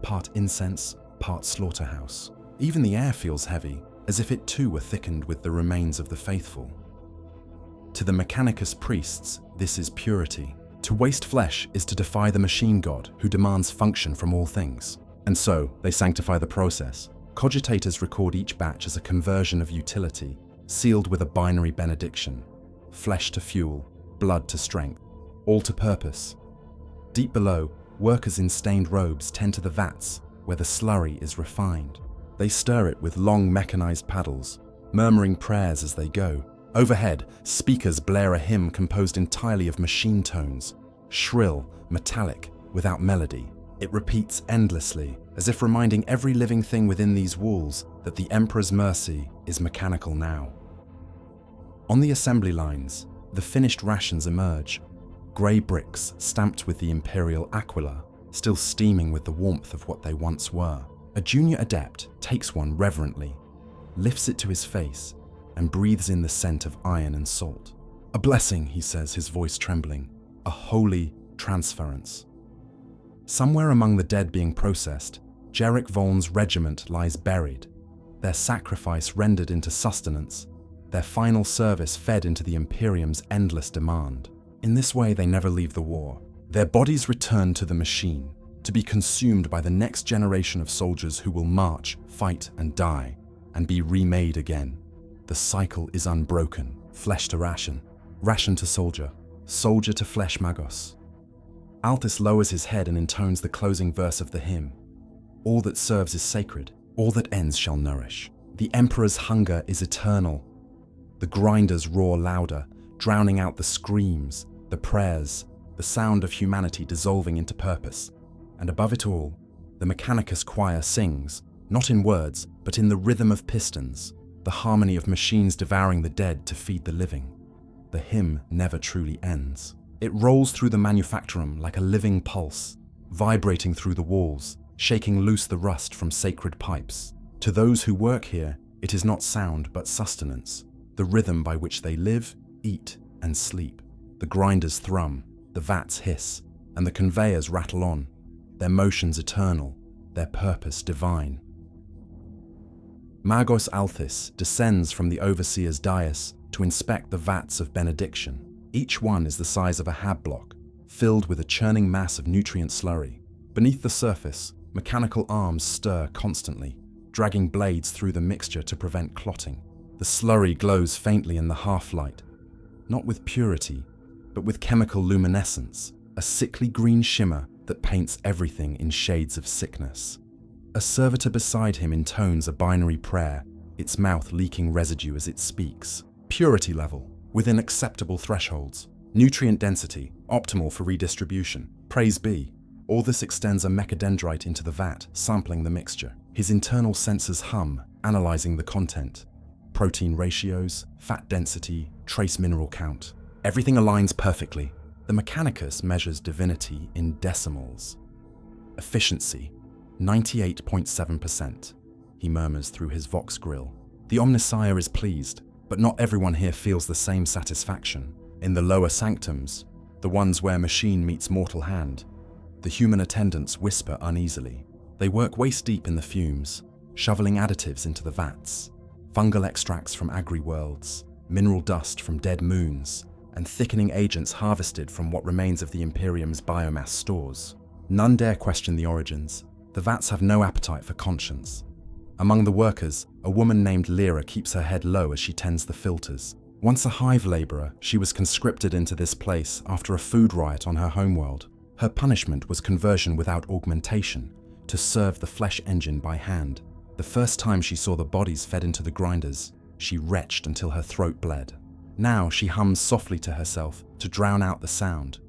S1: Part incense, part slaughterhouse. Even the air feels heavy, as if it too were thickened with the remains of the faithful. To the Mechanicus priests, this is purity. To waste flesh is to defy the machine god who demands function from all things. And so, they sanctify the process. Cogitators record each batch as a conversion of utility, sealed with a binary benediction. Flesh to fuel, blood to strength, all to purpose. Deep below, workers in stained robes tend to the vats, where the slurry is refined. They stir it with long mechanized paddles, murmuring prayers as they go. Overhead, speakers blare a hymn composed entirely of machine tones, shrill, metallic, without melody. It repeats endlessly, as if reminding every living thing within these walls that the Emperor's mercy is mechanical now. On the assembly lines, the finished rations emerge, grey bricks stamped with the Imperial aquila, still steaming with the warmth of what they once were. A junior adept takes one reverently, lifts it to his face, and breathes in the scent of iron and salt. A blessing, he says, his voice trembling, a holy transference. Somewhere among the dead being processed, Jarek Voln's regiment lies buried, their sacrifice rendered into sustenance, their final service fed into the Imperium's endless demand. In this way, they never leave the war. Their bodies return to the machine, to be consumed by the next generation of soldiers who will march, fight, and die, and be remade again. The cycle is unbroken, flesh to ration, ration to soldier, soldier to flesh Magos. Althis lowers his head and intones the closing verse of the hymn. All that serves is sacred, all that ends shall nourish. The Emperor's hunger is eternal. The grinders roar louder, drowning out the screams, the prayers, the sound of humanity dissolving into purpose. And above it all, the Mechanicus choir sings, not in words, but in the rhythm of pistons, the harmony of machines devouring the dead to feed the living. The hymn never truly ends. It rolls through the manufactorum like a living pulse, vibrating through the walls, shaking loose the rust from sacred pipes. To those who work here, it is not sound but sustenance, the rhythm by which they live, eat, and sleep. The grinders thrum, the vats hiss, and the conveyors rattle on, their motions eternal, their purpose divine. Magos Althis descends from the overseer's dais to inspect the vats of benediction. Each one is the size of a hab block, filled with a churning mass of nutrient slurry. Beneath the surface, mechanical arms stir constantly, dragging blades through the mixture to prevent clotting. The slurry glows faintly in the half-light, not with purity, but with chemical luminescence, a sickly green shimmer that paints everything in shades of sickness. A servitor beside him intones a binary prayer, its mouth leaking residue as it speaks. Purity level, within acceptable thresholds. Nutrient density, optimal for redistribution. Praise be. All this extends a mechadendrite into the vat, sampling the mixture. His internal sensors hum, analyzing the content. Protein ratios, fat density, trace mineral count. Everything aligns perfectly. The Mechanicus measures divinity in decimals. Efficiency, 98.7%, he murmurs through his Vox grill. The Omnissiah is pleased, but not everyone here feels the same satisfaction. In the lower sanctums, the ones where machine meets mortal hand, the human attendants whisper uneasily. They work waist-deep in the fumes, shoveling additives into the vats, fungal extracts from agri-worlds, mineral dust from dead moons, and thickening agents harvested from what remains of the Imperium's biomass stores. None dare question the origins. The vats have no appetite for conscience. Among the workers, a woman named Lyra keeps her head low as she tends the filters. Once a Hive laborer, she was conscripted into this place after a food riot on her homeworld. Her punishment was conversion without augmentation, to serve the flesh engine by hand. The first time she saw the bodies fed into the grinders, she retched until her throat bled. Now she hums softly to herself to drown out the sound.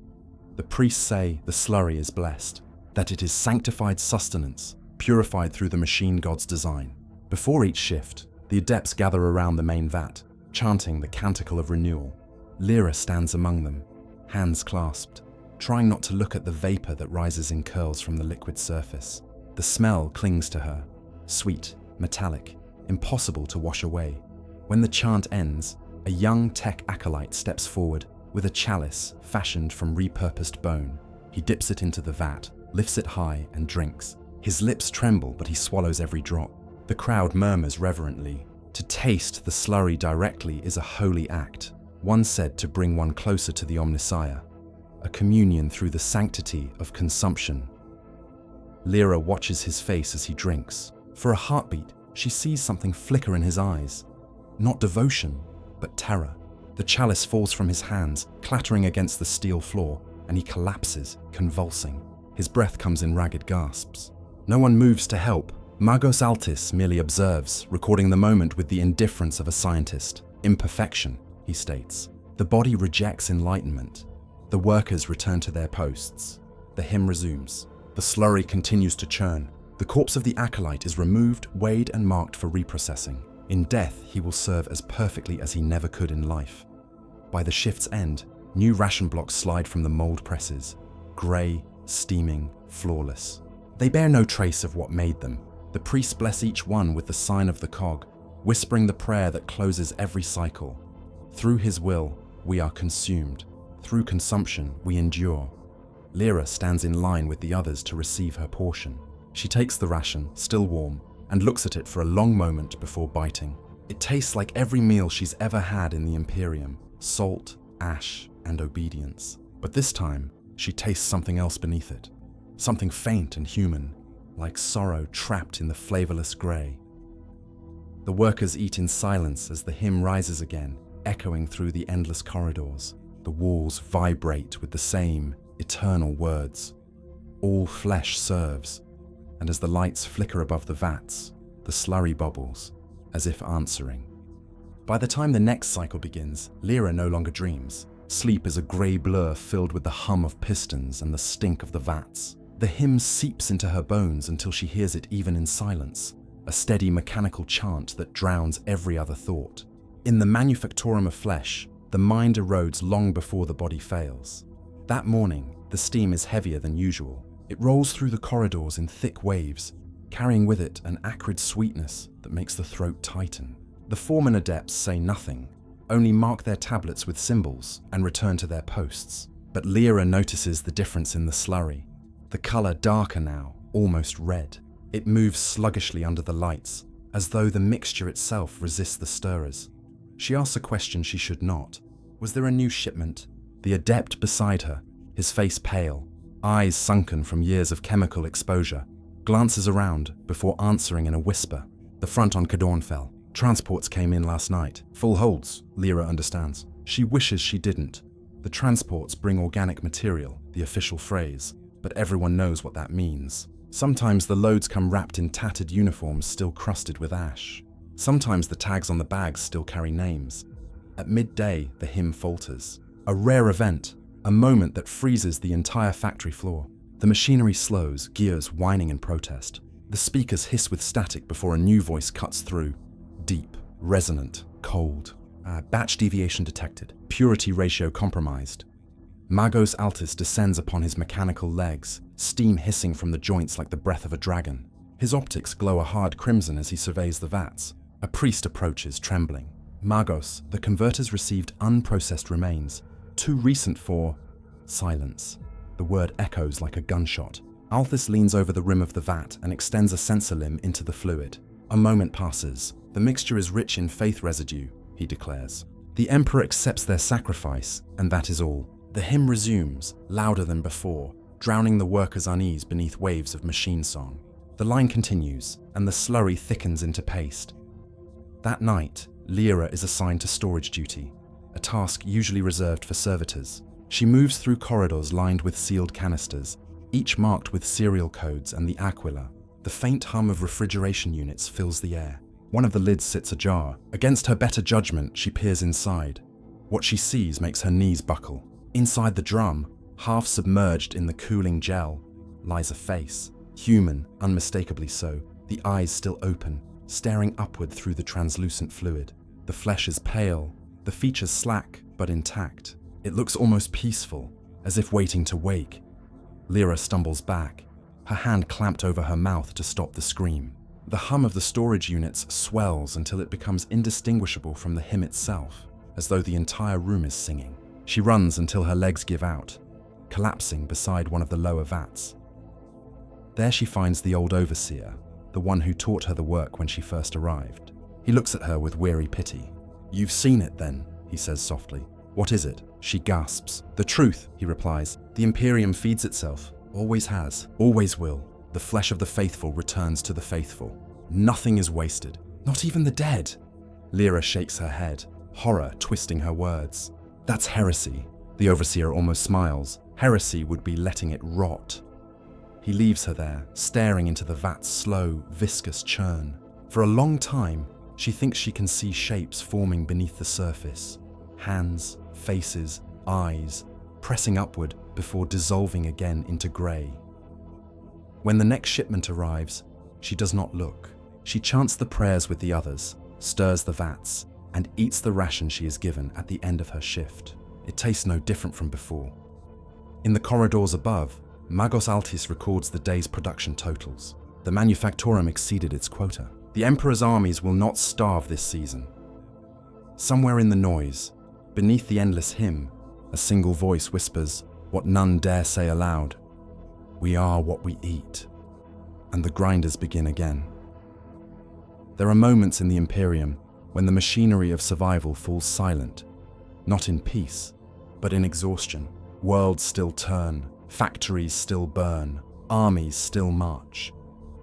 S1: The priests say the slurry is blessed, that it is sanctified sustenance, purified through the machine god's design. Before each shift, the adepts gather around the main vat, chanting the canticle of renewal. Lyra stands among them, hands clasped, trying not to look at the vapor that rises in curls from the liquid surface. The smell clings to her, sweet, metallic, impossible to wash away. When the chant ends, a young tech acolyte steps forward with a chalice fashioned from repurposed bone. He dips it into the vat, lifts it high, and drinks. His lips tremble, but he swallows every drop. The crowd murmurs reverently. To taste the slurry directly is a holy act, one said to bring one closer to the Omnissiah, a communion through the sanctity of consumption. Lyra watches his face as he drinks. For a heartbeat, she sees something flicker in his eyes. Not devotion, but terror. The chalice falls from his hands, clattering against the steel floor, and he collapses, convulsing. His breath comes in ragged gasps. No one moves to help. Magos Altis merely observes, recording the moment with the indifference of a scientist. Imperfection, he states. The body rejects enlightenment. The workers return to their posts. The hymn resumes. The slurry continues to churn. The corpse of the acolyte is removed, weighed, and marked for reprocessing. In death, he will serve as perfectly as he never could in life. By the shift's end, new ration blocks slide from the mold presses, grey, steaming, flawless. They bear no trace of what made them. The priests bless each one with the sign of the cog, whispering the prayer that closes every cycle. Through his will, we are consumed. Through consumption, we endure. Lyra stands in line with the others to receive her portion. She takes the ration, still warm, and looks at it for a long moment before biting. It tastes like every meal she's ever had in the Imperium: salt, ash, and obedience. But this time, she tastes something else beneath it. Something faint and human, like sorrow trapped in the flavorless grey. The workers eat in silence as the hymn rises again, echoing through the endless corridors. The walls vibrate with the same eternal words. All flesh serves, and as the lights flicker above the vats, the slurry bubbles, as if answering. By the time the next cycle begins, Lyra no longer dreams. Sleep is a grey blur filled with the hum of pistons and the stink of the vats. The hymn seeps into her bones until she hears it even in silence, a steady mechanical chant that drowns every other thought. In the manufactorum of flesh, the mind erodes long before the body fails. That morning, the steam is heavier than usual. It rolls through the corridors in thick waves, carrying with it an acrid sweetness that makes the throat tighten. The foreman adepts say nothing, only mark their tablets with symbols and return to their posts. But Lyra notices the difference in the slurry. The colour darker now, almost red. It moves sluggishly under the lights, as though the mixture itself resists the stirrers. She asks a question she should not. Was there a new shipment? The adept beside her, his face pale, eyes sunken from years of chemical exposure, glances around before answering in a whisper. The front on Cadornfell. Transports came in last night. Full holds, Lyra understands. She wishes she didn't. The transports bring organic material, the official phrase, but everyone knows what that means. Sometimes the loads come wrapped in tattered uniforms still crusted with ash. Sometimes the tags on the bags still carry names. At midday, the hymn falters. A rare event, a moment that freezes the entire factory floor. The machinery slows, gears whining in protest. The speakers hiss with static before a new voice cuts through. Deep, resonant, cold. Batch deviation detected. Purity ratio compromised. Magos Altis descends upon his mechanical legs, steam hissing from the joints like the breath of a dragon. His optics glow a hard crimson as he surveys the vats. A priest approaches, trembling. Magos, the converters received unprocessed remains, too recent for... Silence. The word echoes like a gunshot. Altis leans over the rim of the vat and extends a sensor limb into the fluid. A moment passes. The mixture is rich in faith residue, he declares. The Emperor accepts their sacrifice, and that is all. The hymn resumes, louder than before, drowning the workers' unease beneath waves of machine song. The line continues, and the slurry thickens into paste. That night, Lyra is assigned to storage duty, a task usually reserved for servitors. She moves through corridors lined with sealed canisters, each marked with serial codes and the aquila. The faint hum of refrigeration units fills the air. One of the lids sits ajar. Against her better judgment, she peers inside. What she sees makes her knees buckle. Inside the drum, half submerged in the cooling gel, lies a face. Human, unmistakably so, the eyes still open, staring upward through the translucent fluid. The flesh is pale, the features slack but intact. It looks almost peaceful, as if waiting to wake. Lyra stumbles back, her hand clamped over her mouth to stop the scream. The hum of the storage units swells until it becomes indistinguishable from the hymn itself, as though the entire room is singing. She runs until her legs give out, collapsing beside one of the lower vats. There she finds the old overseer, the one who taught her the work when she first arrived. He looks at her with weary pity. "You've seen it then," he says softly. "What is it?" She gasps. "The truth," he replies. "The Imperium feeds itself. Always has. Always will. The flesh of the faithful returns to the faithful. Nothing is wasted. Not even the dead." Lyra shakes her head, horror twisting her words. "That's heresy." The overseer almost smiles. Heresy would be letting it rot. He leaves her there, staring into the vat's slow, viscous churn. For a long time, she thinks she can see shapes forming beneath the surface. Hands, faces, eyes, pressing upward before dissolving again into grey. When the next shipment arrives, she does not look. She chants the prayers with the others, stirs the vats, and eats the ration she is given at the end of her shift. It tastes no different from before. In the corridors above, Magos Altis records the day's production totals. The manufactorum exceeded its quota. The Emperor's armies will not starve this season. Somewhere in the noise, beneath the endless hymn, a single voice whispers what none dare say aloud. "We are what we eat." And the grinders begin again. There are moments in the Imperium when the machinery of survival falls silent, not in peace, but in exhaustion. Worlds still turn, factories still burn, armies still march.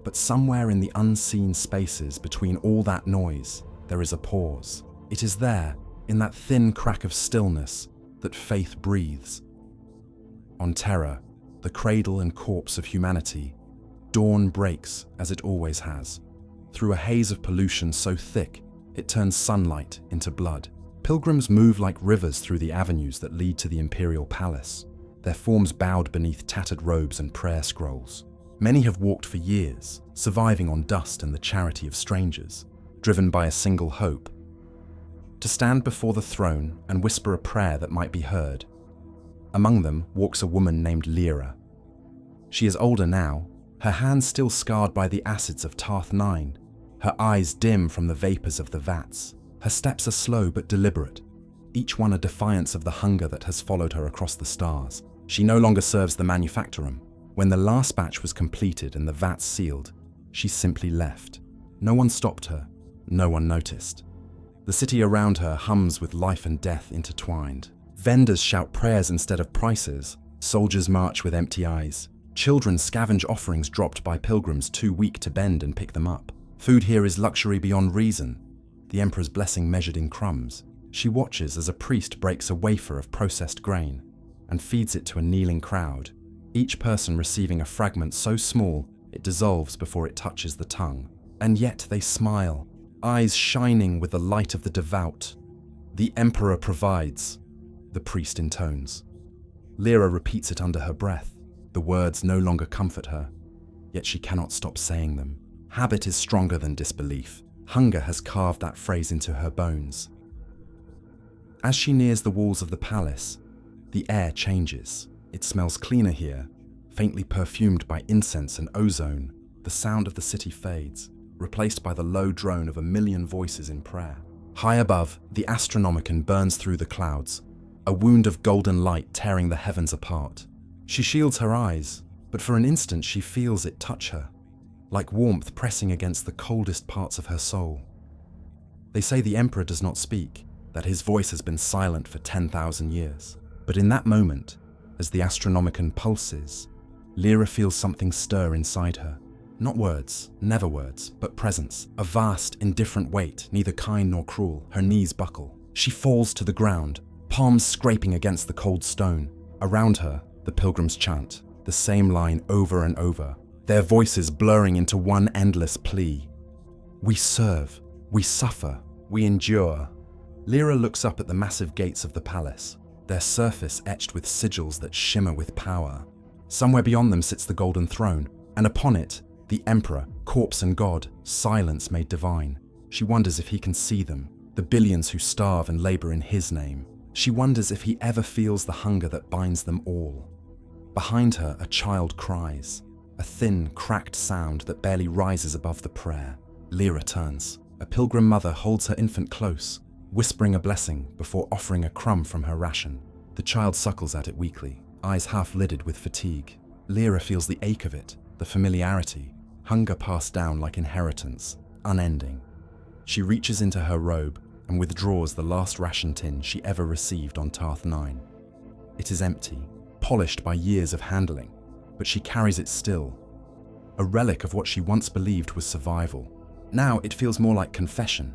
S1: But somewhere in the unseen spaces between all that noise, there is a pause. It is there, in that thin crack of stillness, that faith breathes. On Terra, the cradle and corpse of humanity, dawn breaks as it always has, through a haze of pollution so thick It turns sunlight into blood. Pilgrims move like rivers through the avenues that lead to the Imperial Palace, their forms bowed beneath tattered robes and prayer scrolls. Many have walked for years, surviving on dust and the charity of strangers, driven by a single hope: to stand before the throne and whisper a prayer that might be heard. Among them walks a woman named Lyra. She is older now, her hands still scarred by the acids of Tarth 9, her eyes dim from the vapors of the vats. Her steps are slow but deliberate, each one a defiance of the hunger that has followed her across the stars. She no longer serves the manufactorum. When the last batch was completed and the vats sealed, she simply left. No one stopped her, no one noticed. The city around her hums with life and death intertwined. Vendors shout prayers instead of prices, soldiers march with empty eyes. Children scavenge offerings dropped by pilgrims too weak to bend and pick them up. Food here is luxury beyond reason, the emperor's blessing measured in crumbs. She watches as a priest breaks a wafer of processed grain and feeds it to a kneeling crowd, each person receiving a fragment so small it dissolves before it touches the tongue. And yet they smile, eyes shining with the light of the devout. "The emperor provides," the priest intones. Lyra repeats it under her breath. The words no longer comfort her, yet she cannot stop saying them. Habit is stronger than disbelief. Hunger has carved that phrase into her bones. As she nears the walls of the palace, the air changes. It smells cleaner here, faintly perfumed by incense and ozone. The sound of the city fades, replaced by the low drone of a million voices in prayer. High above, the Astronomicon burns through the clouds, a wound of golden light tearing the heavens apart. She shields her eyes, but for an instant she feels it touch her, like warmth pressing against the coldest parts of her soul. They say the emperor does not speak, that his voice has been silent for 10,000 years. But in that moment, as the Astronomicon pulses, Lyra feels something stir inside her. Not words, never words, but presence, a vast, indifferent weight, neither kind nor cruel. Her knees buckle. She falls to the ground, palms scraping against the cold stone. Around her, the pilgrims chant, the same line over and over, their voices blurring into one endless plea. We serve, we suffer, we endure. Lyra looks up at the massive gates of the palace, their surface etched with sigils that shimmer with power. Somewhere beyond them sits the golden throne, and upon it, the emperor, corpse and god, silence made divine. She wonders if he can see them, the billions who starve and labor in his name. She wonders if he ever feels the hunger that binds them all. Behind her, a child cries, a thin, cracked sound that barely rises above the prayer. Lyra turns. A pilgrim mother holds her infant close, whispering a blessing before offering a crumb from her ration. The child suckles at it weakly, eyes half-lidded with fatigue. Lyra feels the ache of it, the familiarity, hunger passed down like inheritance, unending. She reaches into her robe and withdraws the last ration tin she ever received on Tarth 9. It is empty, polished by years of handling, but she carries it still, a relic of what she once believed was survival. Now it feels more like confession.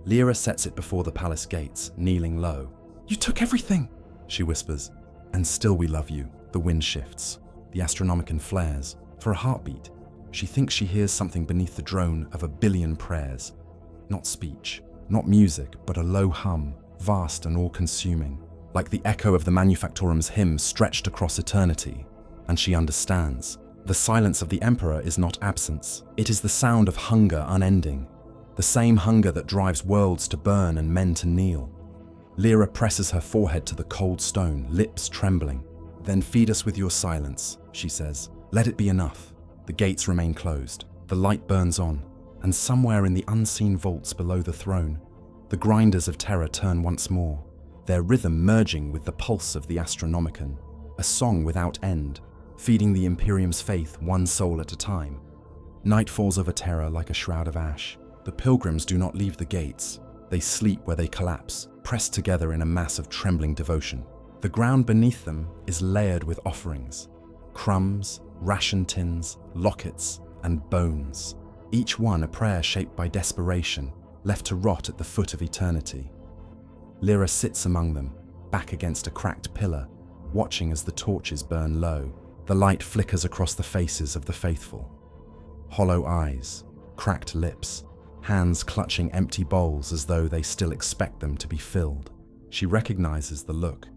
S1: Lyra sets it before the palace gates, kneeling low. "You took everything," she whispers. "And still we love you." The wind shifts. The Astronomicon flares. For a heartbeat, she thinks she hears something beneath the drone of a billion prayers. Not speech, not music, but a low hum, vast and all-consuming, like the echo of the Manufactorum's hymn stretched across eternity. And she understands. The silence of the emperor is not absence. It is the sound of hunger unending, the same hunger that drives worlds to burn and men to kneel. Lyra presses her forehead to the cold stone, lips trembling. "Then feed us with your silence," she says. "Let it be enough." The gates remain closed. The light burns on, and somewhere in the unseen vaults below the throne, the grinders of terror turn once more, their rhythm merging with the pulse of the Astronomicon, a song without end, feeding the Imperium's faith one soul at a time. Night falls over terror like a shroud of ash. The pilgrims do not leave the gates. They sleep where they collapse, pressed together in a mass of trembling devotion. The ground beneath them is layered with offerings, crumbs, ration tins, lockets, and bones. Each one a prayer shaped by desperation, left to rot at the foot of eternity. Lyra sits among them, back against a cracked pillar, watching as the torches burn low. The light flickers across the faces of the faithful. Hollow eyes, cracked lips, hands clutching empty bowls as though they still expect them to be filled. She recognizes the look,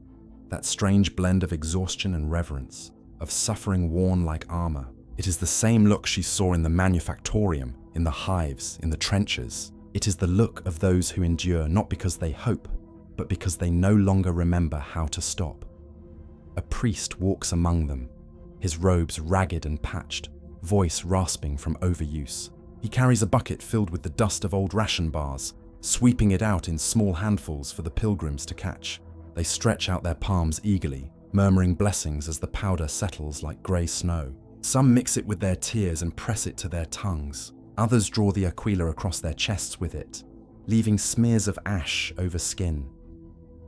S1: that strange blend of exhaustion and reverence, of suffering worn like armor. It is the same look she saw in the manufactorium, in the hives, in the trenches. It is the look of those who endure not because they hope, but because they no longer remember how to stop. A priest walks among them, his robes ragged and patched, voice rasping from overuse. He carries a bucket filled with the dust of old ration bars, sweeping it out in small handfuls for the pilgrims to catch. They stretch out their palms eagerly, murmuring blessings as the powder settles like grey snow. Some mix it with their tears and press it to their tongues. Others draw the aquila across their chests with it, leaving smears of ash over skin.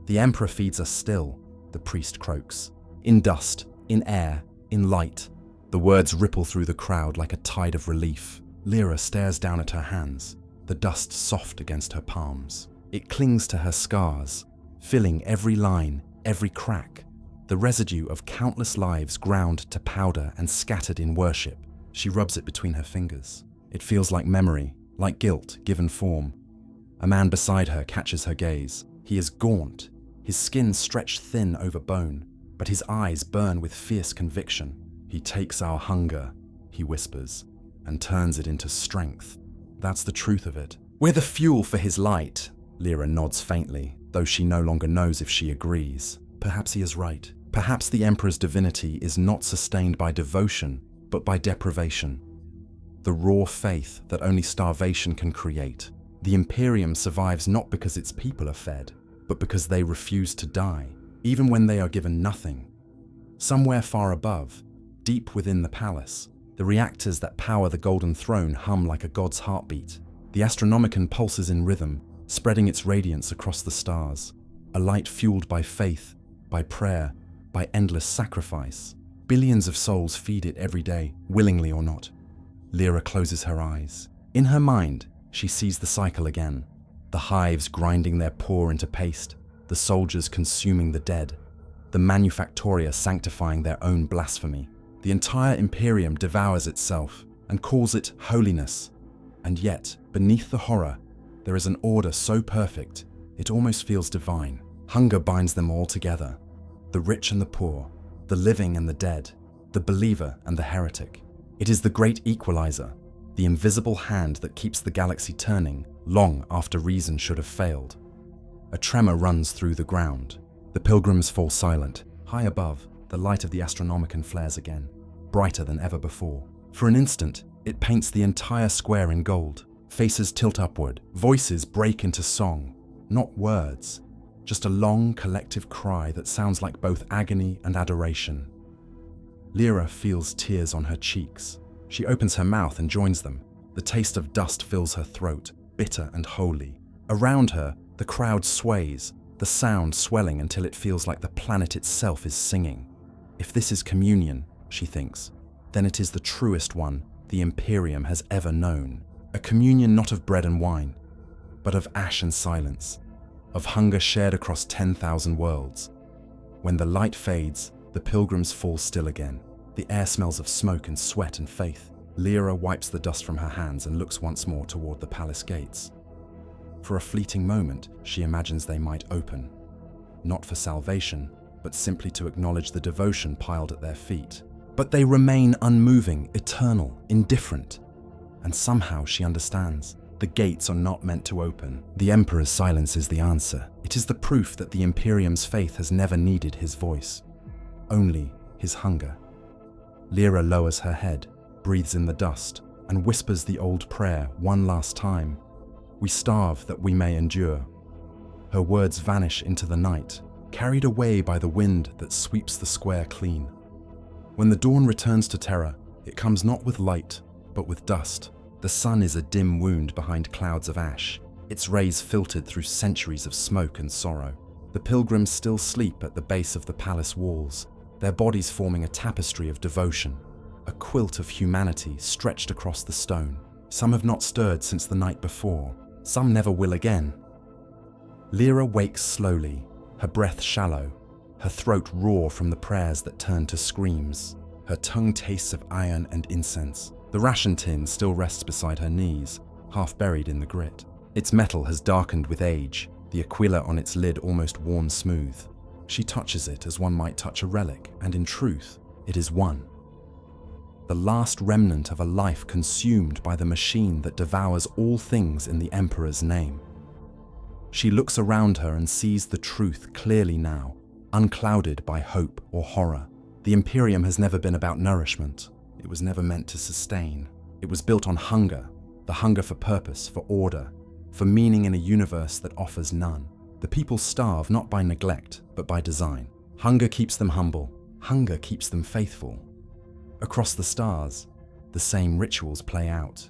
S1: The Emperor feeds us still, the priest croaks. In dust, in air, in light. The words ripple through the crowd like a tide of relief. Lyra stares down at her hands, the dust soft against her palms. It clings to her scars, filling every line, every crack. The residue of countless lives ground to powder and scattered in worship. She rubs it between her fingers. It feels like memory, like guilt given form. A man beside her catches her gaze. He is gaunt, his skin stretched thin over bone, but his eyes burn with fierce conviction. He takes our hunger, he whispers, and turns it into strength. That's the truth of it. We're the fuel for his light. Lyra nods faintly, though she no longer knows if she agrees. Perhaps he is right. Perhaps the Emperor's divinity is not sustained by devotion, but by deprivation. The raw faith that only starvation can create. The Imperium survives not because its people are fed, but because they refuse to die, even when they are given nothing. Somewhere far above, deep within the palace, the reactors that power the Golden Throne hum like a god's heartbeat. The Astronomicon pulses in rhythm, spreading its radiance across the stars. A light fueled by faith, by prayer, by endless sacrifice. Billions of souls feed it every day, willingly or not. Lyra closes her eyes. In her mind, she sees the cycle again. The hives grinding their poor into paste, the soldiers consuming the dead, the manufactoria sanctifying their own blasphemy. The entire Imperium devours itself and calls it holiness. And yet, beneath the horror, there is an order so perfect, it almost feels divine. Hunger binds them all together. The rich and the poor, the living and the dead, the believer and the heretic. It is the great equalizer, the invisible hand that keeps the galaxy turning long after reason should have failed. A tremor runs through the ground. The pilgrims fall silent. High above, the light of the Astronomicon flares again, brighter than ever before. For an instant, it paints the entire square in gold. Faces tilt upward, voices break into song. Not words, just a long collective cry that sounds like both agony and adoration. Lyra feels tears on her cheeks. She opens her mouth and joins them. The taste of dust fills her throat, bitter and holy. Around her, the crowd sways, the sound swelling until it feels like the planet itself is singing. If this is communion, she thinks, then it is the truest one the Imperium has ever known. A communion not of bread and wine, but of ash and silence, of hunger shared across 10,000 worlds. When the light fades, the pilgrims fall still again. The air smells of smoke and sweat and faith. Lyra wipes the dust from her hands and looks once more toward the palace gates. For a fleeting moment, she imagines they might open. Not for salvation, but simply to acknowledge the devotion piled at their feet. But they remain unmoving, eternal, indifferent. And somehow she understands. The gates are not meant to open. The Emperor's silence is the answer. It is the proof that the Imperium's faith has never needed his voice. Only his hunger. Lyra lowers her head, breathes in the dust, and whispers the old prayer one last time. We starve that we may endure. Her words vanish into the night, carried away by the wind that sweeps the square clean. When the dawn returns to Terra, it comes not with light, but with dust. The sun is a dim wound behind clouds of ash, its rays filtered through centuries of smoke and sorrow. The pilgrims still sleep at the base of the palace walls, their bodies forming a tapestry of devotion, a quilt of humanity stretched across the stone. Some have not stirred since the night before, some never will again. Lyra wakes slowly, her breath shallow, her throat raw from the prayers that turn to screams. Her tongue tastes of iron and incense. The ration tin still rests beside her knees, half buried in the grit. Its metal has darkened with age, the aquila on its lid almost worn smooth. She touches it as one might touch a relic, and in truth, it is one. The last remnant of a life consumed by the machine that devours all things in the Emperor's name. She looks around her and sees the truth clearly now, unclouded by hope or horror. The Imperium has never been about nourishment. It was never meant to sustain. It was built on hunger, the hunger for purpose, for order, for meaning in a universe that offers none. The people starve not by neglect, but by design. Hunger keeps them humble. Hunger keeps them faithful. Across the stars, the same rituals play out.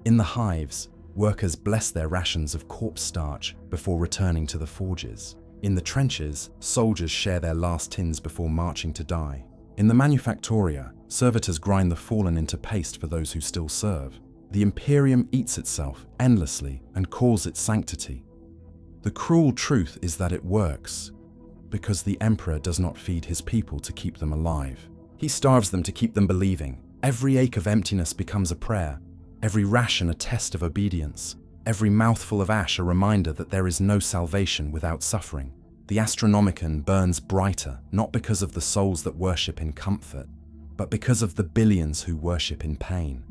S1: In the hives, workers bless their rations of corpse starch before returning to the forges. In the trenches, soldiers share their last tins before marching to die. In the manufactoria, servitors grind the fallen into paste for those who still serve. The Imperium eats itself endlessly and calls it sanctity. The cruel truth is that it works, because the Emperor does not feed his people to keep them alive. He starves them to keep them believing. Every ache of emptiness becomes a prayer, every ration a test of obedience, every mouthful of ash a reminder that there is no salvation without suffering. The Astronomicon burns brighter, not because of the souls that worship in comfort, but because of the billions who worship in pain.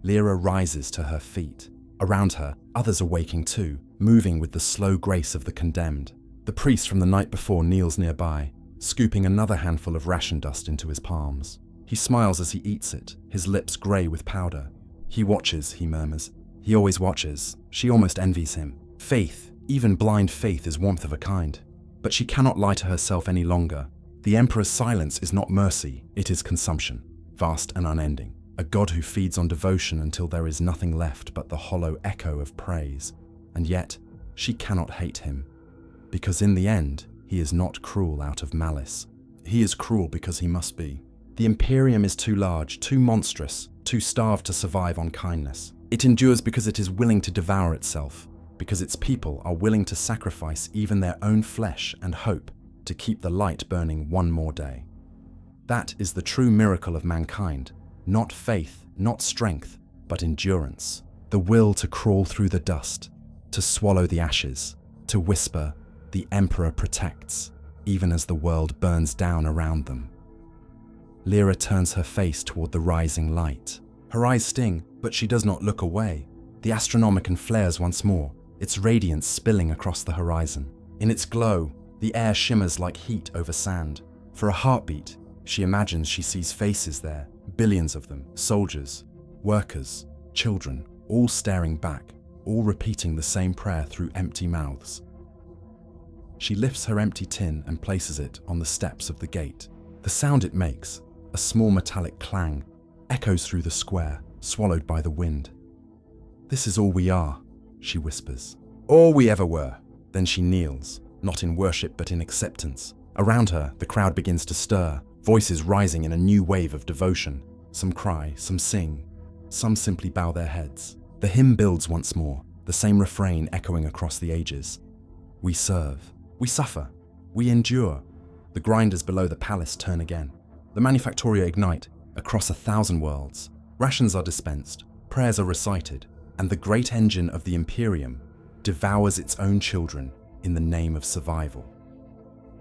S1: Lyra rises to her feet. Around her, others are waking too, moving with the slow grace of the condemned. The priest from the night before kneels nearby, scooping another handful of ration dust into his palms. He smiles as he eats it, his lips grey with powder. He watches, he murmurs. He always watches. She almost envies him. Faith, even blind faith, is warmth of a kind. But she cannot lie to herself any longer. The Emperor's silence is not mercy, it is consumption, vast and unending. A god who feeds on devotion until there is nothing left but the hollow echo of praise. And yet, she cannot hate him, because in the end, he is not cruel out of malice. He is cruel because he must be. The Imperium is too large, too monstrous, too starved to survive on kindness. It endures because it is willing to devour itself, because its people are willing to sacrifice even their own flesh and hope to keep the light burning one more day. That is the true miracle of mankind. Not faith, not strength, but endurance. The will to crawl through the dust, to swallow the ashes, to whisper, "The Emperor protects," even as the world burns down around them. Lyra turns her face toward the rising light. Her eyes sting, but she does not look away. The Astronomicon flares once more, its radiance spilling across the horizon. In its glow, the air shimmers like heat over sand. For a heartbeat, she imagines she sees faces there, billions of them, soldiers, workers, children, all staring back, all repeating the same prayer through empty mouths. She lifts her empty tin and places it on the steps of the gate. The sound it makes, a small metallic clang, echoes through the square, swallowed by the wind. "This is all we are," she whispers. "All we ever were." Then she kneels, not in worship but in acceptance. Around her, the crowd begins to stir, voices rising in a new wave of devotion. Some cry, some sing, some simply bow their heads. The hymn builds once more, the same refrain echoing across the ages. We serve, we suffer, we endure. The grinders below the palace turn again. The manufactoria ignite across 1,000 worlds. Rations are dispensed, prayers are recited, and the great engine of the Imperium devours its own children in the name of survival.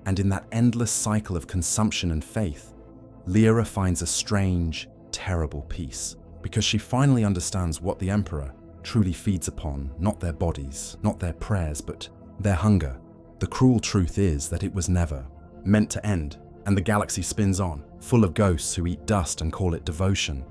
S1: And in that endless cycle of consumption and faith, Lyra finds a strange, terrible peace, because she finally understands what the Emperor truly feeds upon, not their bodies, not their prayers, but their hunger. The cruel truth is that it was never meant to end, and the galaxy spins on, full of ghosts who eat dust and call it devotion.